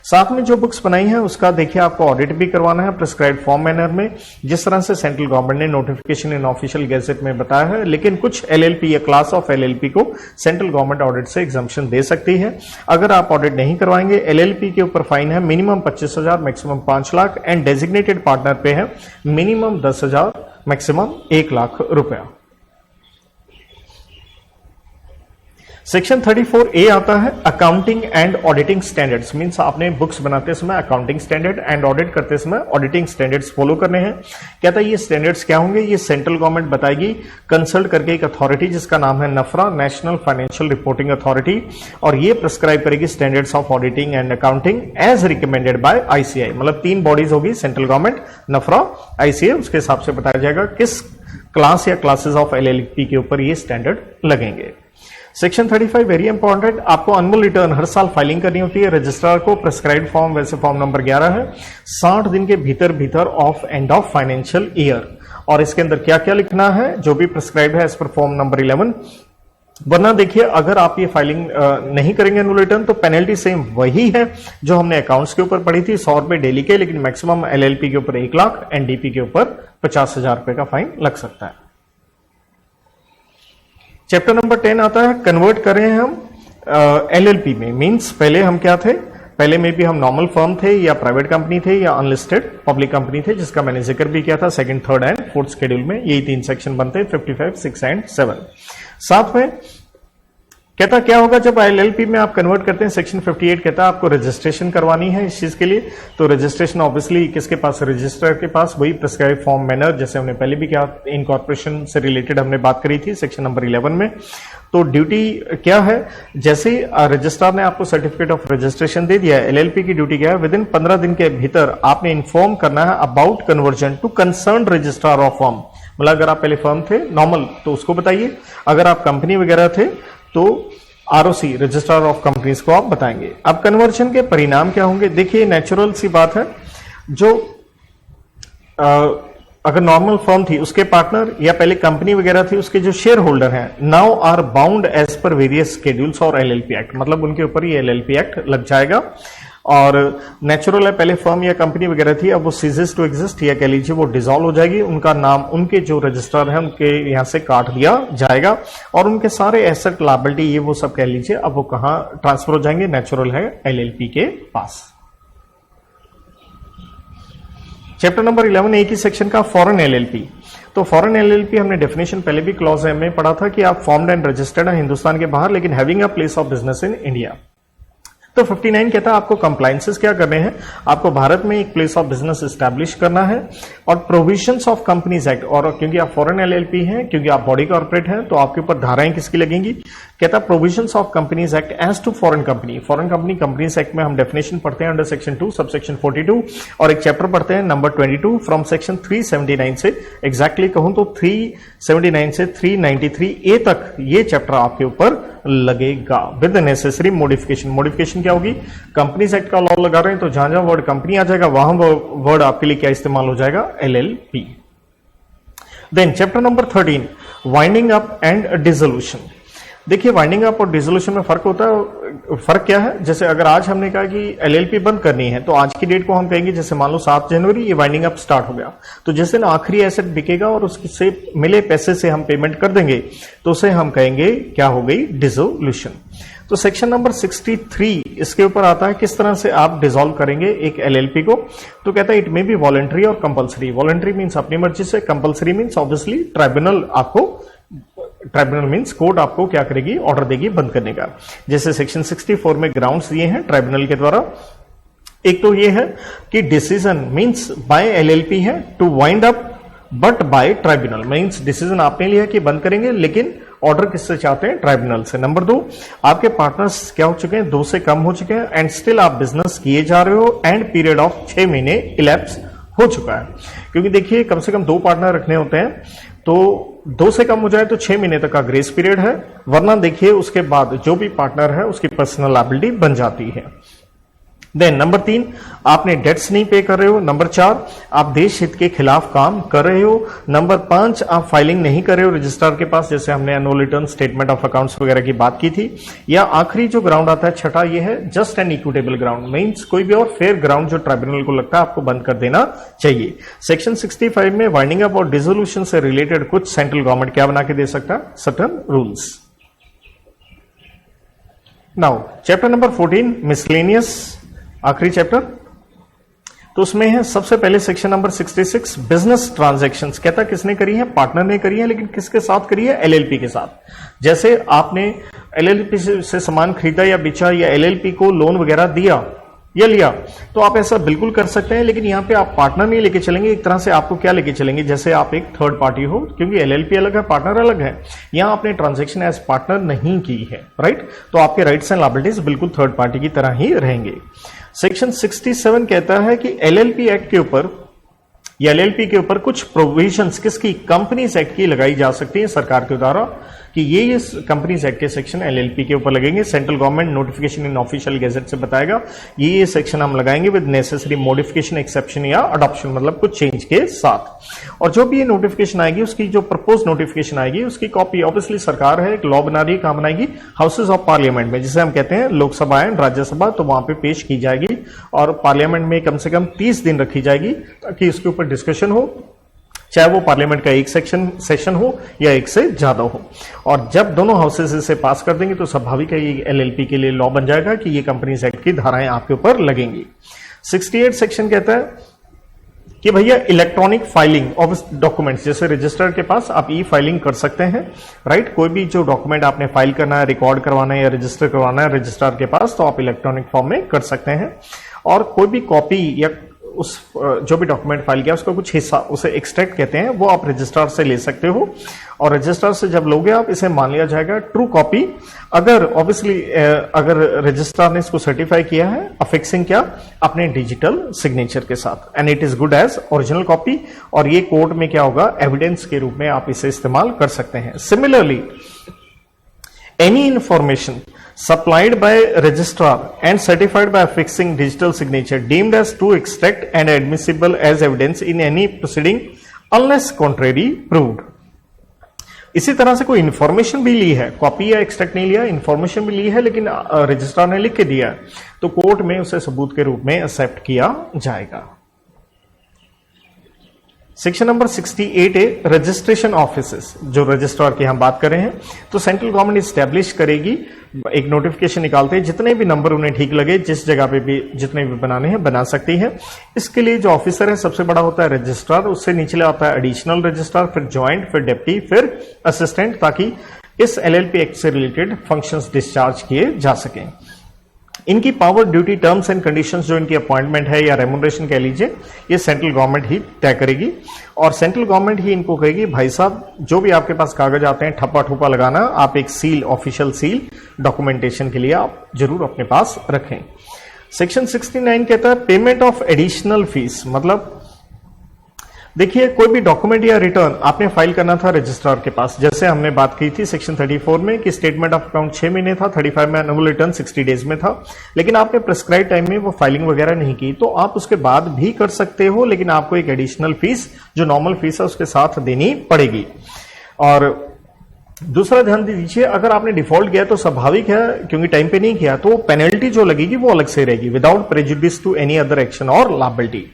साथ में जो बुक्स बनाई है उसका देखिए आपको ऑडिट भी करवाना है प्रिस्क्राइब्ड फॉर्म मैनर में, जिस तरह से सेंट्रल गवर्नमेंट ने नोटिफिकेशन इन ऑफिशियल गैजेट में बताया है। लेकिन कुछ एलएलपी या क्लास ऑफ एलएलपी को सेंट्रल गवर्नमेंट ऑडिट से एग्जम्पशन दे सकती है। अगर आप ऑडिट नहीं करवाएंगे, एलएलपी के ऊपर फाइन है minimum 25,000 maximum 5 lakh and designated partner पे है मिनिमम 10,000 मैक्सिमम 1 लाख रुपया। सेक्शन 34A आता है accounting and auditing standards, means आपने बुक्स बनाते समय अकाउंटिंग स्टैंडर्ड एंड ऑडिट करते समय ऑडिटिंग स्टैंडर्ड्स फॉलो करने हैं। कहता है ये स्टैंडर्ड्स क्या होंगे, ये सेंट्रल गवर्नमेंट बताएगी कंसल्ट करके एक अथॉरिटी जिसका नाम है नफरा, नेशनल फाइनेंशियल रिपोर्टिंग अथॉरिटी, और ये प्रिस्क्राइब करेगी standards of auditing and accounting as recommended by ICI. मतलब 3 बॉडीज होगी, सेंट्रल गवर्नमेंट, नफरा, आईसीआई, उसके हिसाब से बताया जाएगा किस क्लास या क्लासेस ऑफ एलएलपी के ऊपर ये स्टैंडर्ड लगेंगे। सेक्शन 35 वेरी इंपॉर्टेंट, आपको अनमोल रिटर्न हर साल फाइलिंग करनी होती है रजिस्ट्रार को। प्रिस्क्राइब्ड फॉर्म वैसे फॉर्म नंबर 11 है, 60 दिन के भीतर भीतर of end of financial year. और इसके अंदर क्या क्या लिखना है जो भी प्रिस्क्राइब्ड है एज पर फॉर्म नंबर 11। वरना देखिए अगर आप ये फाइलिंग नहीं करेंगे अनमोल रिटर्न तो पेनल्टी सेम वही है जो हमने अकाउंट्स के ऊपर पढ़ी थी, 100 रुपए डेली के, लेकिन मैक्सिमम एलएलपी के ऊपर 1 लाख, एनडीपी के ऊपर 50,000 रुपए का फाइन लग सकता है। चैप्टर नंबर 10 आता है कन्वर्ट करें हम एलएलपी में, मींस पहले हम क्या थे, पहले में भी हम नॉर्मल फर्म थे या प्राइवेट कंपनी थे या अनलिस्टेड पब्लिक कंपनी थे, जिसका मैंने जिक्र भी किया था 2nd, 3rd and 4th schedule में। यही 3 सेक्शन बनते हैं 55, 6 एंड 7। साथ में कहता क्या होगा जब एलएलपी में आप कन्वर्ट करते हैं, सेक्शन 58 कहता है आपको रजिस्ट्रेशन करवानी है इस चीज के लिए। तो रजिस्ट्रेशन ऑब्वियसली किसके पास, रजिस्ट्रार के पास, वही प्रिस्क्राइब फॉर्म मैनर, जैसे हमने पहले भी किया, इनकॉर्पोरेशन से रिलेटेड हमने बात करी थी सेक्शन नंबर 11 में। तो ड्यूटी क्या है, जैसे रजिस्ट्रार ने आपको सर्टिफिकेट ऑफ रजिस्ट्रेशन दे दिया है, एलएलपी की ड्यूटी क्या है, विद इन 15 दिन के भीतर आपने इन्फॉर्म करना है about conversion to concern registrar of firm. मतलब अगर आप पहले फर्म थे नॉर्मल तो उसको बताइए, अगर आप कंपनी वगैरह थे तो आरओसी रजिस्ट्रार ऑफ कंपनीज को आप बताएंगे। अब कन्वर्जन के परिणाम क्या होंगे? देखिए नेचुरल सी बात है, जो अगर नॉर्मल फर्म थी उसके पार्टनर या पहले कंपनी वगैरह थी उसके जो शेयर होल्डर हैं now are bound as per various schedules और एलएलपी एक्ट, मतलब उनके ऊपर ये एलएलपी एक्ट लग जाएगा। और नेचुरल है, पहले फर्म या कंपनी वगैरह थी, अब वो सीजेस टू एग्जिस्ट या कह लीजिए वो डिसॉल्व हो जाएगी, उनका नाम उनके जो रजिस्ट्रार है उनके यहां से काट दिया जाएगा और उनके सारे एसेट लायबिलिटी ये वो सब कह लीजिए अब वो कहां ट्रांसफर हो जाएंगे? नेचुरल है एलएलपी के पास। चैप्टर नंबर 11 एक ही सेक्शन का फॉरेन एलएलपी। तो फॉरेन एलएलपी हमने डेफिनेशन पहले भी क्लॉज में पढ़ा था कि आप फॉर्म्ड एंड रजिस्टर्ड है हिंदुस्तान के बाहर लेकिन having a place of business in India. तो 59 कहता है आपको कंप्लायंसेस क्या करने हैं? आपको भारत में एक प्लेस ऑफ बिजनेस एस्टैब्लिश करना है और प्रोविजंस ऑफ कंपनीज एक्ट, और क्योंकि आप फॉरेन एलएलपी हैं, क्योंकि आप बॉडी कॉर्पोरेट हैं, तो आपके ऊपर धाराएं किसकी लगेंगी? कहता है provisions of companies act as to foreign company. Foreign company companies act में हम डेफिनेशन पढ़ते हैं अंडर सेक्शन 2 सब सेक्शन 42 और एक चैप्टर पढ़ते हैं नंबर 22 फ्रॉम सेक्शन 379 से, एग्जैक्टली कहूं तो 379 से 393 ए तक ये चैप्टर आपके ऊपर लगेगा विद नेसेसरी मॉडिफिकेशन। मॉडिफिकेशन क्या होगी? कंपनीज एक्ट का लॉ लगा रहे हैं तो जहां जहां वर्ड कंपनी आ जाएगा वहां वर्ड आपके लिए क्या इस्तेमाल हो जाएगा? LLP. Then chapter number 13 winding up and dissolution. देखिए वाइंडिंग अप और डिसोल्यूशन में फर्क होता है। फर्क क्या है? जैसे अगर आज हमने कहा कि एलएलपी बंद करनी है तो आज की डेट को हम कहेंगे, जैसे मान लो 7 जनवरी ये वाइंडिंग अप स्टार्ट हो गया, तो जिस दिन आखिरी एसेट बिकेगा और उससे मिले पैसे से हम पेमेंट कर देंगे तो उसे हम कहेंगे क्या हो गई? डिसोल्यूशन। तो सेक्शन नंबर 63 इसके ऊपर आता है किस तरह से आप डिसॉल्व करेंगे एक एलएलपी को। तो कहता है इट मे बी वॉलंटरी और कंपल्सरी। वॉलंटरी मींस अपनी मर्जी से, कंपल्सरी मींस ऑब्वियसली ट्राइब्यूनल आपको, ट्राइब्यूनल मींस कोर्ट आपको क्या करेगी? ऑर्डर देगी बंद करने का। जैसे सेक्शन 64 में ग्राउंड्स दिए हैं ट्राइब्यूनल के द्वारा। एक तो ये है कि डिसीजन मींस बाय एलएलपी है to wind up but by tribunal, means decision आपने लिया कि बंद करेंगे लेकिन ऑर्डर किससे चाहते हैं? ट्राइब्यूनल से। नंबर 2 आपके पार्टनर्स क्या हो चुके हैं? 2 से कम हो चुके हैं एंड स्टिल आप बिजनेस किए जा रहे हो एंड पीरियड ऑफ 6 महीने इलैप्स हो चुका है। क्योंकि देखिए कम से कम 2 पार्टनर रखने होते हैं, तो 2 से कम हो जाए तो 6 महीने तक का ग्रेस पीरियड है, वरना देखिए उसके बाद जो भी पार्टनर है उसकी पर्सनल लायबिलिटी बन जाती है। देन नंबर 3 आपने डेट्स नहीं पे कर रहे हो। नंबर 4 आप देश हित के खिलाफ काम कर रहे हो। नंबर 5 आप फाइलिंग नहीं कर रहे हो रजिस्ट्रार के पास, जैसे हमने annual return, statement of accounts वगैरह की बात की थी। या आखिरी जो ग्राउंड आता है छठा, ये है just and equitable ground, means कोई भी और फेयर ग्राउंड जो ट्राइब्यूनल को लगता है आपको बंद कर देना चाहिए। सेक्शन 65 में वाइंडिंग अप और डिसोल्यूशन से रिलेटेड कुछ सेंट्रल गवर्नमेंट क्या बना के दे सकता है? Certain rules. Now chapter number 14 miscellaneous, आखिरी चैप्टर। तो उसमें है सबसे पहले सेक्शन नंबर 66 बिजनेस ट्रांजैक्शंस। कहता किसने करी है? पार्टनर ने करी है, लेकिन किसके साथ करी है? एलएलपी के साथ। जैसे आपने एलएलपी से सामान खरीदा या बेचा या एलएलपी को लोन वगैरह दिया या लिया, तो आप ऐसा बिल्कुल कर सकते हैं, लेकिन यहां पे आप पार्टनर नहीं लेके चलेंगे। एक तरह से आपको क्या लेके चलेंगे? जैसे आप एक थर्ड पार्टी हो, क्योंकि एलएलपी अलग है, पार्टनर अलग है। यहां आपने ट्रांजैक्शन एज पार्टनर नहीं की है, राइट? तो आपके राइट्स एंड लायबिलिटीज बिल्कुल थर्ड पार्टी की तरह ही रहेंगे। सेक्शन 67 कहता है कि एलएलपी एक्ट के ऊपर या एलएलपी के ऊपर कुछ प्रोविजंस किसकी? कंपनीज एक्ट की लगाई जा सकती है सरकार के द्वारा, कि ये कंपनीज एक्ट के सेक्शन एलएलपी के ऊपर लगेंगे। सेंट्रल गवर्नमेंट नोटिफिकेशन इन ऑफिशियल गैजेट से बताएगा, ये सेक्शन हम लगाएंगे विद नेसेसरी मॉडिफिकेशन, एक्सेप्शन या अडॉप्शन, मतलब कुछ चेंज के साथ। और जो भी ये नोटिफिकेशन आएगी, उसकी जो प्रपोज नोटिफिकेशन आएगी, उसकी कॉपी ऑब्वियसली सरकार है एक लॉ बना रही है, कहां बनाएगी? हाउसेज ऑफ पार्लियामेंट में, जिसे हम कहते हैं लोकसभा एंड राज्यसभा, तो वहां पे पेश की जाएगी और पार्लियामेंट में कम से कम 30 दिन रखी जाएगी ताकि इसके ऊपर डिस्कशन हो, चाहे वो पार्लियामेंट का एक सेशन हो या एक से ज्यादा हो। और जब दोनों हाउसेस इसे पास कर देंगे तो स्वाभाविक है ये एलएलपी के लिए लॉ बन जाएगा कि ये कंपनीज एक्ट की धाराएं आपके ऊपर लगेंगी। 68 सेक्शन कहता है कि भैया इलेक्ट्रॉनिक फाइलिंग ऑफ डॉक्यूमेंट्स, जैसे रजिस्टर के पास आप ई फाइलिंग कर सकते हैं, राइट? कोई भी जो डॉक्यूमेंट आपने फाइल करना है, रिकॉर्ड करवाना है या रजिस्टर करवाना है रजिस्ट्रार के पास, तो आप इलेक्ट्रॉनिक फॉर्म में कर सकते हैं। और कोई भी कॉपी या उस जो भी डॉक्यूमेंट फाइल किया उसका कुछ हिस्सा, उसे एक्सट्रैक्ट कहते हैं, वो आप रजिस्ट्रार से ले सकते हो। और रजिस्ट्रार से जब लोगे आप, इसे मान लिया जाएगा ट्रू कॉपी। अगर ऑब्वियसली अगर रजिस्ट्रार ने इसको सर्टिफाई किया है, अफिक्सिंग क्या? अपने डिजिटल सिग्नेचर के साथ, and it is good as original copy. और ये कोर्ट में क्या होगा? एविडेंस के रूप में आप इसे इस्तेमाल कर सकते हैं। Similarly any information supplied by registrar and certified by affixing digital signature deemed as to extract and admissible as evidence in any proceeding unless contrary proved। इसी तरह से कोई इंफॉर्मेशन भी ली है, कॉपी या एक्सट्रैक्ट नहीं लिया, इंफॉर्मेशन भी ली है लेकिन रजिस्ट्रार ने लिख के दिया है, तो कोर्ट में उसे सबूत के रूप में एक्सेप्ट किया जाएगा। Section number 68A registration offices, जो रजिस्ट्रार की हम बात कर रहे हैं, तो सेंट्रल गवर्नमेंट स्टैब्लिश करेगी, एक नोटिफिकेशन निकालते हैं, जितने भी नंबर उन्हें ठीक लगे जिस जगह पे भी जितने भी बनाने हैं बना सकती है। इसके लिए जो ऑफिसर है सबसे बड़ा होता है रजिस्ट्रार, उससे निचले आता है एडिशनल रजिस्ट्रार, फिर ज्वाइंट, फिर डिप्टी, फिर असिस्टेंट, ताकि इस LLP एक्ट से रिलेटेड फंक्शंस डिस्चार्ज किए जा सकें। इनकी power, duty, terms and conditions, जो इनकी अपॉइंटमेंट है या रेमुनरेशन कह लीजिए, ये सेंट्रल गवर्नमेंट ही तय करेगी और सेंट्रल गवर्नमेंट ही इनको कहेगी भाई साहब जो भी आपके पास कागज आते हैं ठप्पा ठुप्पा लगाना, आप एक सील, ऑफिशियल सील डॉक्यूमेंटेशन के लिए आप जरूर अपने पास रखें। सेक्शन 69 कहता है पेमेंट ऑफ एडिशनल फीस, मतलब देखिए कोई भी डॉक्यूमेंट या रिटर्न आपने फाइल करना था रजिस्ट्रार के पास, जैसे हमने बात की थी सेक्शन 34 में कि स्टेटमेंट ऑफ अकाउंट 6 महीने था, 35 में एनुअल रिटर्न 60 डेज में था, लेकिन आपने प्रिस्क्राइब टाइम में वो फाइलिंग वगैरह नहीं की, तो आप उसके बाद भी कर सकते हो, लेकिन आपको एक एडिशनल फीस जो नॉर्मल फीस है उसके साथ देनी पड़ेगी। और दूसरा ध्यान दीजिए, अगर आपने डिफॉल्ट किया तो स्वाभाविक है क्योंकि टाइम पे नहीं किया, तो पेनल्टी जो लगेगी वो अलग से रहेगी, without prejudice to any other action और लायबिलिटी।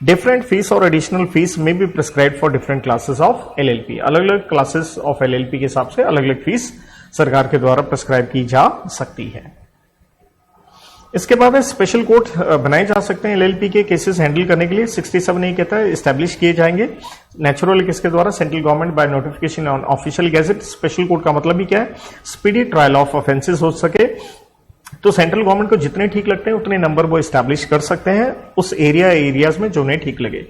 डिफरेंट फीस और एडिशनल फीस में भी prescribe for different classes of LLP, अलग अलग क्लासेस ऑफ LLP के हिसाब से अलग अलग फीस सरकार के द्वारा प्रिस्क्राइब की जा सकती है। इसके बाद स्पेशल कोर्ट बनाए जा सकते हैं LLP के केसेस हैंडल करने के लिए। 67A कहता है स्टैब्लिश किए जाएंगे नेचुरली किसके द्वारा, central government by notification on official gazette. Special court का मतलब भी क्या है, स्पीडी ट्रायल ऑफ ऑफेंसेस हो सके, तो सेंट्रल गवर्नमेंट को जितने ठीक लगते हैं उतने नंबर वो एस्टैब्लिश कर सकते हैं उस एरियाज में जो उन्हें ठीक लगे।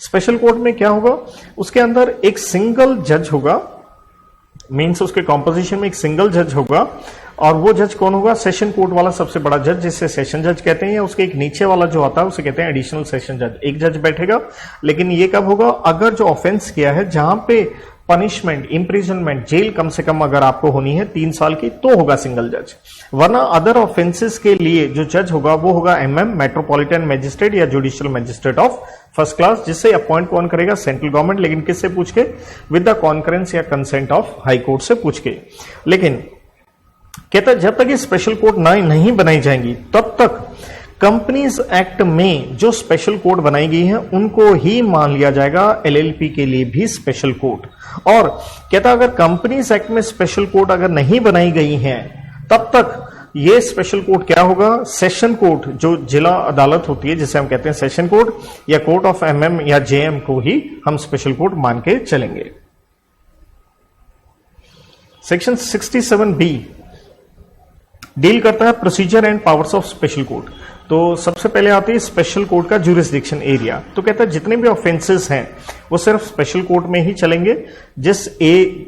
स्पेशल कोर्ट में क्या होगा, उसके अंदर एक सिंगल जज होगा, मींस उसके कॉम्पोजिशन में एक सिंगल जज होगा, और वो जज कौन होगा, सेशन कोर्ट वाला सबसे बड़ा जज, जिसे सेशन जज कहते हैं, या उसके एक नीचे वाला जो आता है उसे कहते हैं एडिशनल सेशन जज। एक जज बैठेगा, लेकिन ये कब होगा, अगर जो ऑफेंस किया है जहां पे पनिशमेंट, इंप्रिजनमेंट, जेल कम से कम अगर आपको होनी है 3 साल की, तो होगा सिंगल जज। वरना अदर ऑफेंसेस के लिए जो जज होगा वो होगा MM, मेट्रोपॉलिटन मैजिस्ट्रेट या judicial magistrate of first class, जिससे अपॉइंट कौन करेगा, सेंट्रल गवर्नमेंट, लेकिन किससे पूछ के, विद द कॉन्करेंस या कंसेंट ऑफ हाई कोर्ट से पूछ के। लेकिन कहता है जब तक ये स्पेशल कोर्ट नहीं बनाई जाएंगी तब तक कंपनीज एक्ट में जो स्पेशल कोर्ट बनाई गई है उनको ही मान लिया जाएगा LLP के लिए भी स्पेशल कोर्ट। और कहता अगर कंपनीज एक्ट में स्पेशल कोर्ट अगर नहीं बनाई गई हैं तब तक ये स्पेशल कोर्ट क्या होगा, सेशन कोर्ट, जो जिला अदालत होती है जिसे हम कहते हैं सेशन कोर्ट, या कोर्ट ऑफ MM या JM को ही हम स्पेशल कोर्ट मान के चलेंगे। सेक्शन 67B डील करता है procedure and powers of special court. तो सबसे पहले आती है स्पेशल कोर्ट का ज्यूरिसडिक्शन एरिया। तो कहता है जितने भी ऑफेंसेस हैं वो सिर्फ स्पेशल कोर्ट में ही चलेंगे,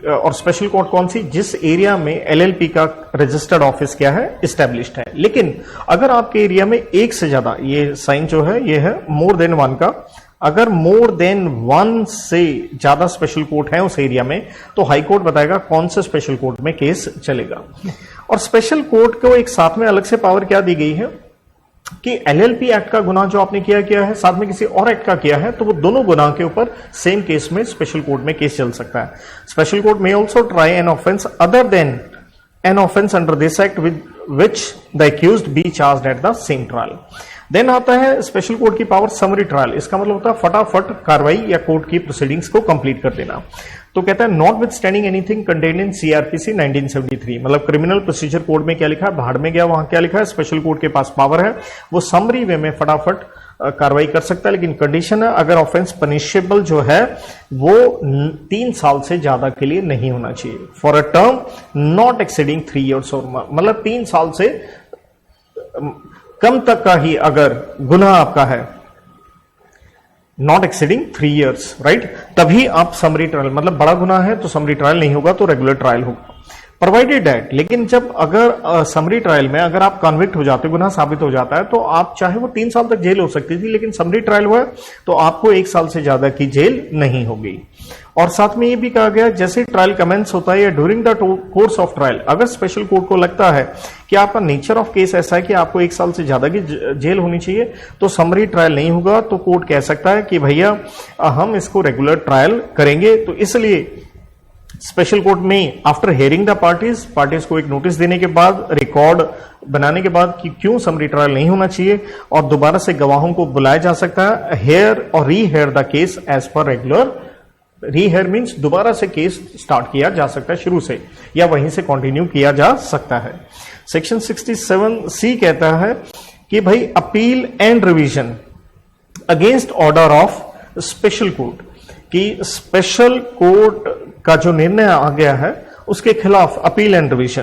और स्पेशल कोर्ट कौन सी, जिस एरिया में LLP का रजिस्टर्ड ऑफिस क्या है, एस्टेब्लिश्ड है। लेकिन अगर आपके एरिया में एक से ज्यादा, ये साइन जो है ये है मोर देन 1 का, अगर मोर देन 1 से ज्यादा स्पेशल कोर्ट है उस एरिया में, तो हाई कोर्ट बताएगा कौन से स्पेशल कोर्ट में केस चलेगा। और स्पेशल कोर्ट को एक साथ में अलग से पावर क्या दी गई है कि LLP एक्ट का गुनाह जो आपने किया है, साथ में किसी और एक्ट का किया है, तो वो दोनों गुनाह के ऊपर सेम केस में स्पेशल कोर्ट में केस चल सकता है। स्पेशल कोर्ट में also try an offence other than an offence under this act with which the accused be charged at the same trial. Then आता है स्पेशल कोर्ट की power summary trial. इसका मतलब होता है फटाफट कार्रवाई या कोर्ट की प्रोसीडिंग्स को कंप्लीट कर देना। तो कहता है not with standing anything contained in CRPC 1973, मतलब क्रिमिनल प्रोसीजर कोड में क्या लिखा है, भाड़ में गया वहां क्या लिखा है, स्पेशल कोर्ट के पास पावर है, वो समरी वे में फटाफट कार्रवाई कर सकता है। लेकिन कंडीशन है अगर ऑफेंस पनिशेबल जो है वो 3 साल से ज्यादा के लिए नहीं होना चाहिए, for a term not exceeding 3 years, और मतलब 3 साल से कम तक का ही अगर गुनाह आपका है, नॉट एक्सीडिंग 3 years, राइट, तभी आप समरी ट्रायल, मतलब बड़ा गुनाह है तो समरी ट्रायल नहीं होगा तो रेगुलर ट्रायल होगा। प्रोवाइडेड दैट, लेकिन जब अगर समरी ट्रायल में अगर आप कन्विक्ट हो जाते, गुनाह साबित हो जाता है, तो आप चाहे वो 3 साल तक जेल हो सकती थी, लेकिन समरी ट्रायल हुआ तो आपको 1 साल से ज्यादा की जेल नहीं होगी। और साथ में ये भी कहा गया जैसे ट्रायल कमेंस होता है या during the course of trial, अगर स्पेशल कोर्ट को लगता है कि आपका नेचर ऑफ केस ऐसा है कि आपको 1 साल से ज्यादा की जेल होनी चाहिए, तो समरी ट्रायल नहीं होगा, तो कोर्ट कह सकता है कि भैया हम इसको रेगुलर ट्रायल करेंगे। तो इसलिए स्पेशल कोर्ट में आफ्टर हेयरिंग द पार्टीज को एक नोटिस देने के बाद, रिकॉर्ड बनाने के बाद कि क्यों समरी ट्रायल नहीं होना चाहिए, और दोबारा से गवाहों को बुलाया जा सकता है, hear or rehear the case as per regular. Rehear means दोबारा से केस स्टार्ट किया जा सकता है शुरू से, या वहीं से कंटिन्यू किया जा सकता है। सेक्शन 67C कहता है कि भाई appeal and revision against order of special court, कि स्पेशल कोर्ट का जो निर्णय आ गया है उसके खिलाफ अपील एंड रिवीजन,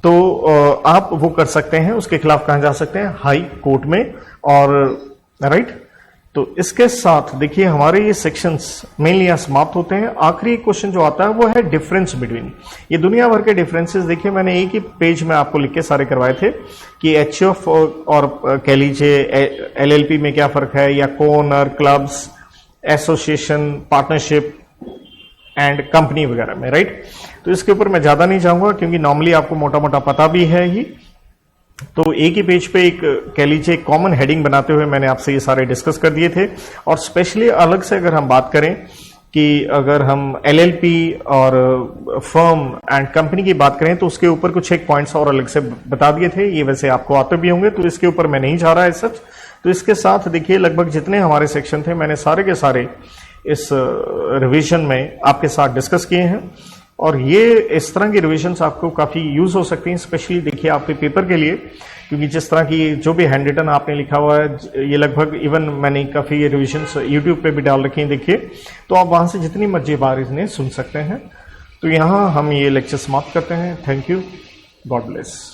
तो आप वो कर सकते हैं, उसके खिलाफ कहां जा सकते हैं, हाई कोर्ट में। और राइट, तो इसके साथ देखिए हमारे ये सेक्शंस मेनली यहां समाप्त होते हैं। आखिरी क्वेश्चन जो आता है वो है डिफरेंस बिटवीन, ये दुनिया भर के डिफरेंसेस देखिए मैंने एक ही पेज में आपको लिख के सारे करवाए थे कि एचएफ और कह लीजिए एलएलपी में क्या फर्क है, या Conor, clubs, association, partnership and company वगैरह में, राइट। तो इसके ऊपर मैं ज्यादा नहीं जाऊंगा क्योंकि नॉर्मली आपको मोटा मोटा पता भी है ही। तो एक ही पेज पे एक कह लीजिए कॉमन हेडिंग बनाते हुए मैंने आपसे ये सारे डिस्कस कर दिए थे। और स्पेशली अलग से अगर हम बात करें कि अगर हम एलएलपी और फर्म एंड कंपनी की बात करें तो उसके ऊपर कुछ एक पॉइंट्स और अलग से बता दिए थे, ये वैसे आपको आते भी होंगे, तो इसके ऊपर मैं नहीं जा रहा है सच। तो इसके साथ देखिए लगभग जितने हमारे सेक्शन थे मैंने सारे के सारे इस रिवीजन में आपके साथ डिस्कस किए हैं, और ये इस तरह की रिविजन्स आपको काफी यूज हो सकती हैं, स्पेशली देखिए आपके पेपर के लिए, क्योंकि जिस तरह की जो भी हैंड रिटन आपने लिखा हुआ है ये लगभग इवन मैंने काफी ये रिविजन्स यूट्यूब पे भी डाल रखी हैं, देखिए तो आप वहां से जितनी मर्जी बार इन्हें सुन सकते हैं। तो यहाँ हम ये लेक्चर समाप्त करते हैं। Thank you, God bless.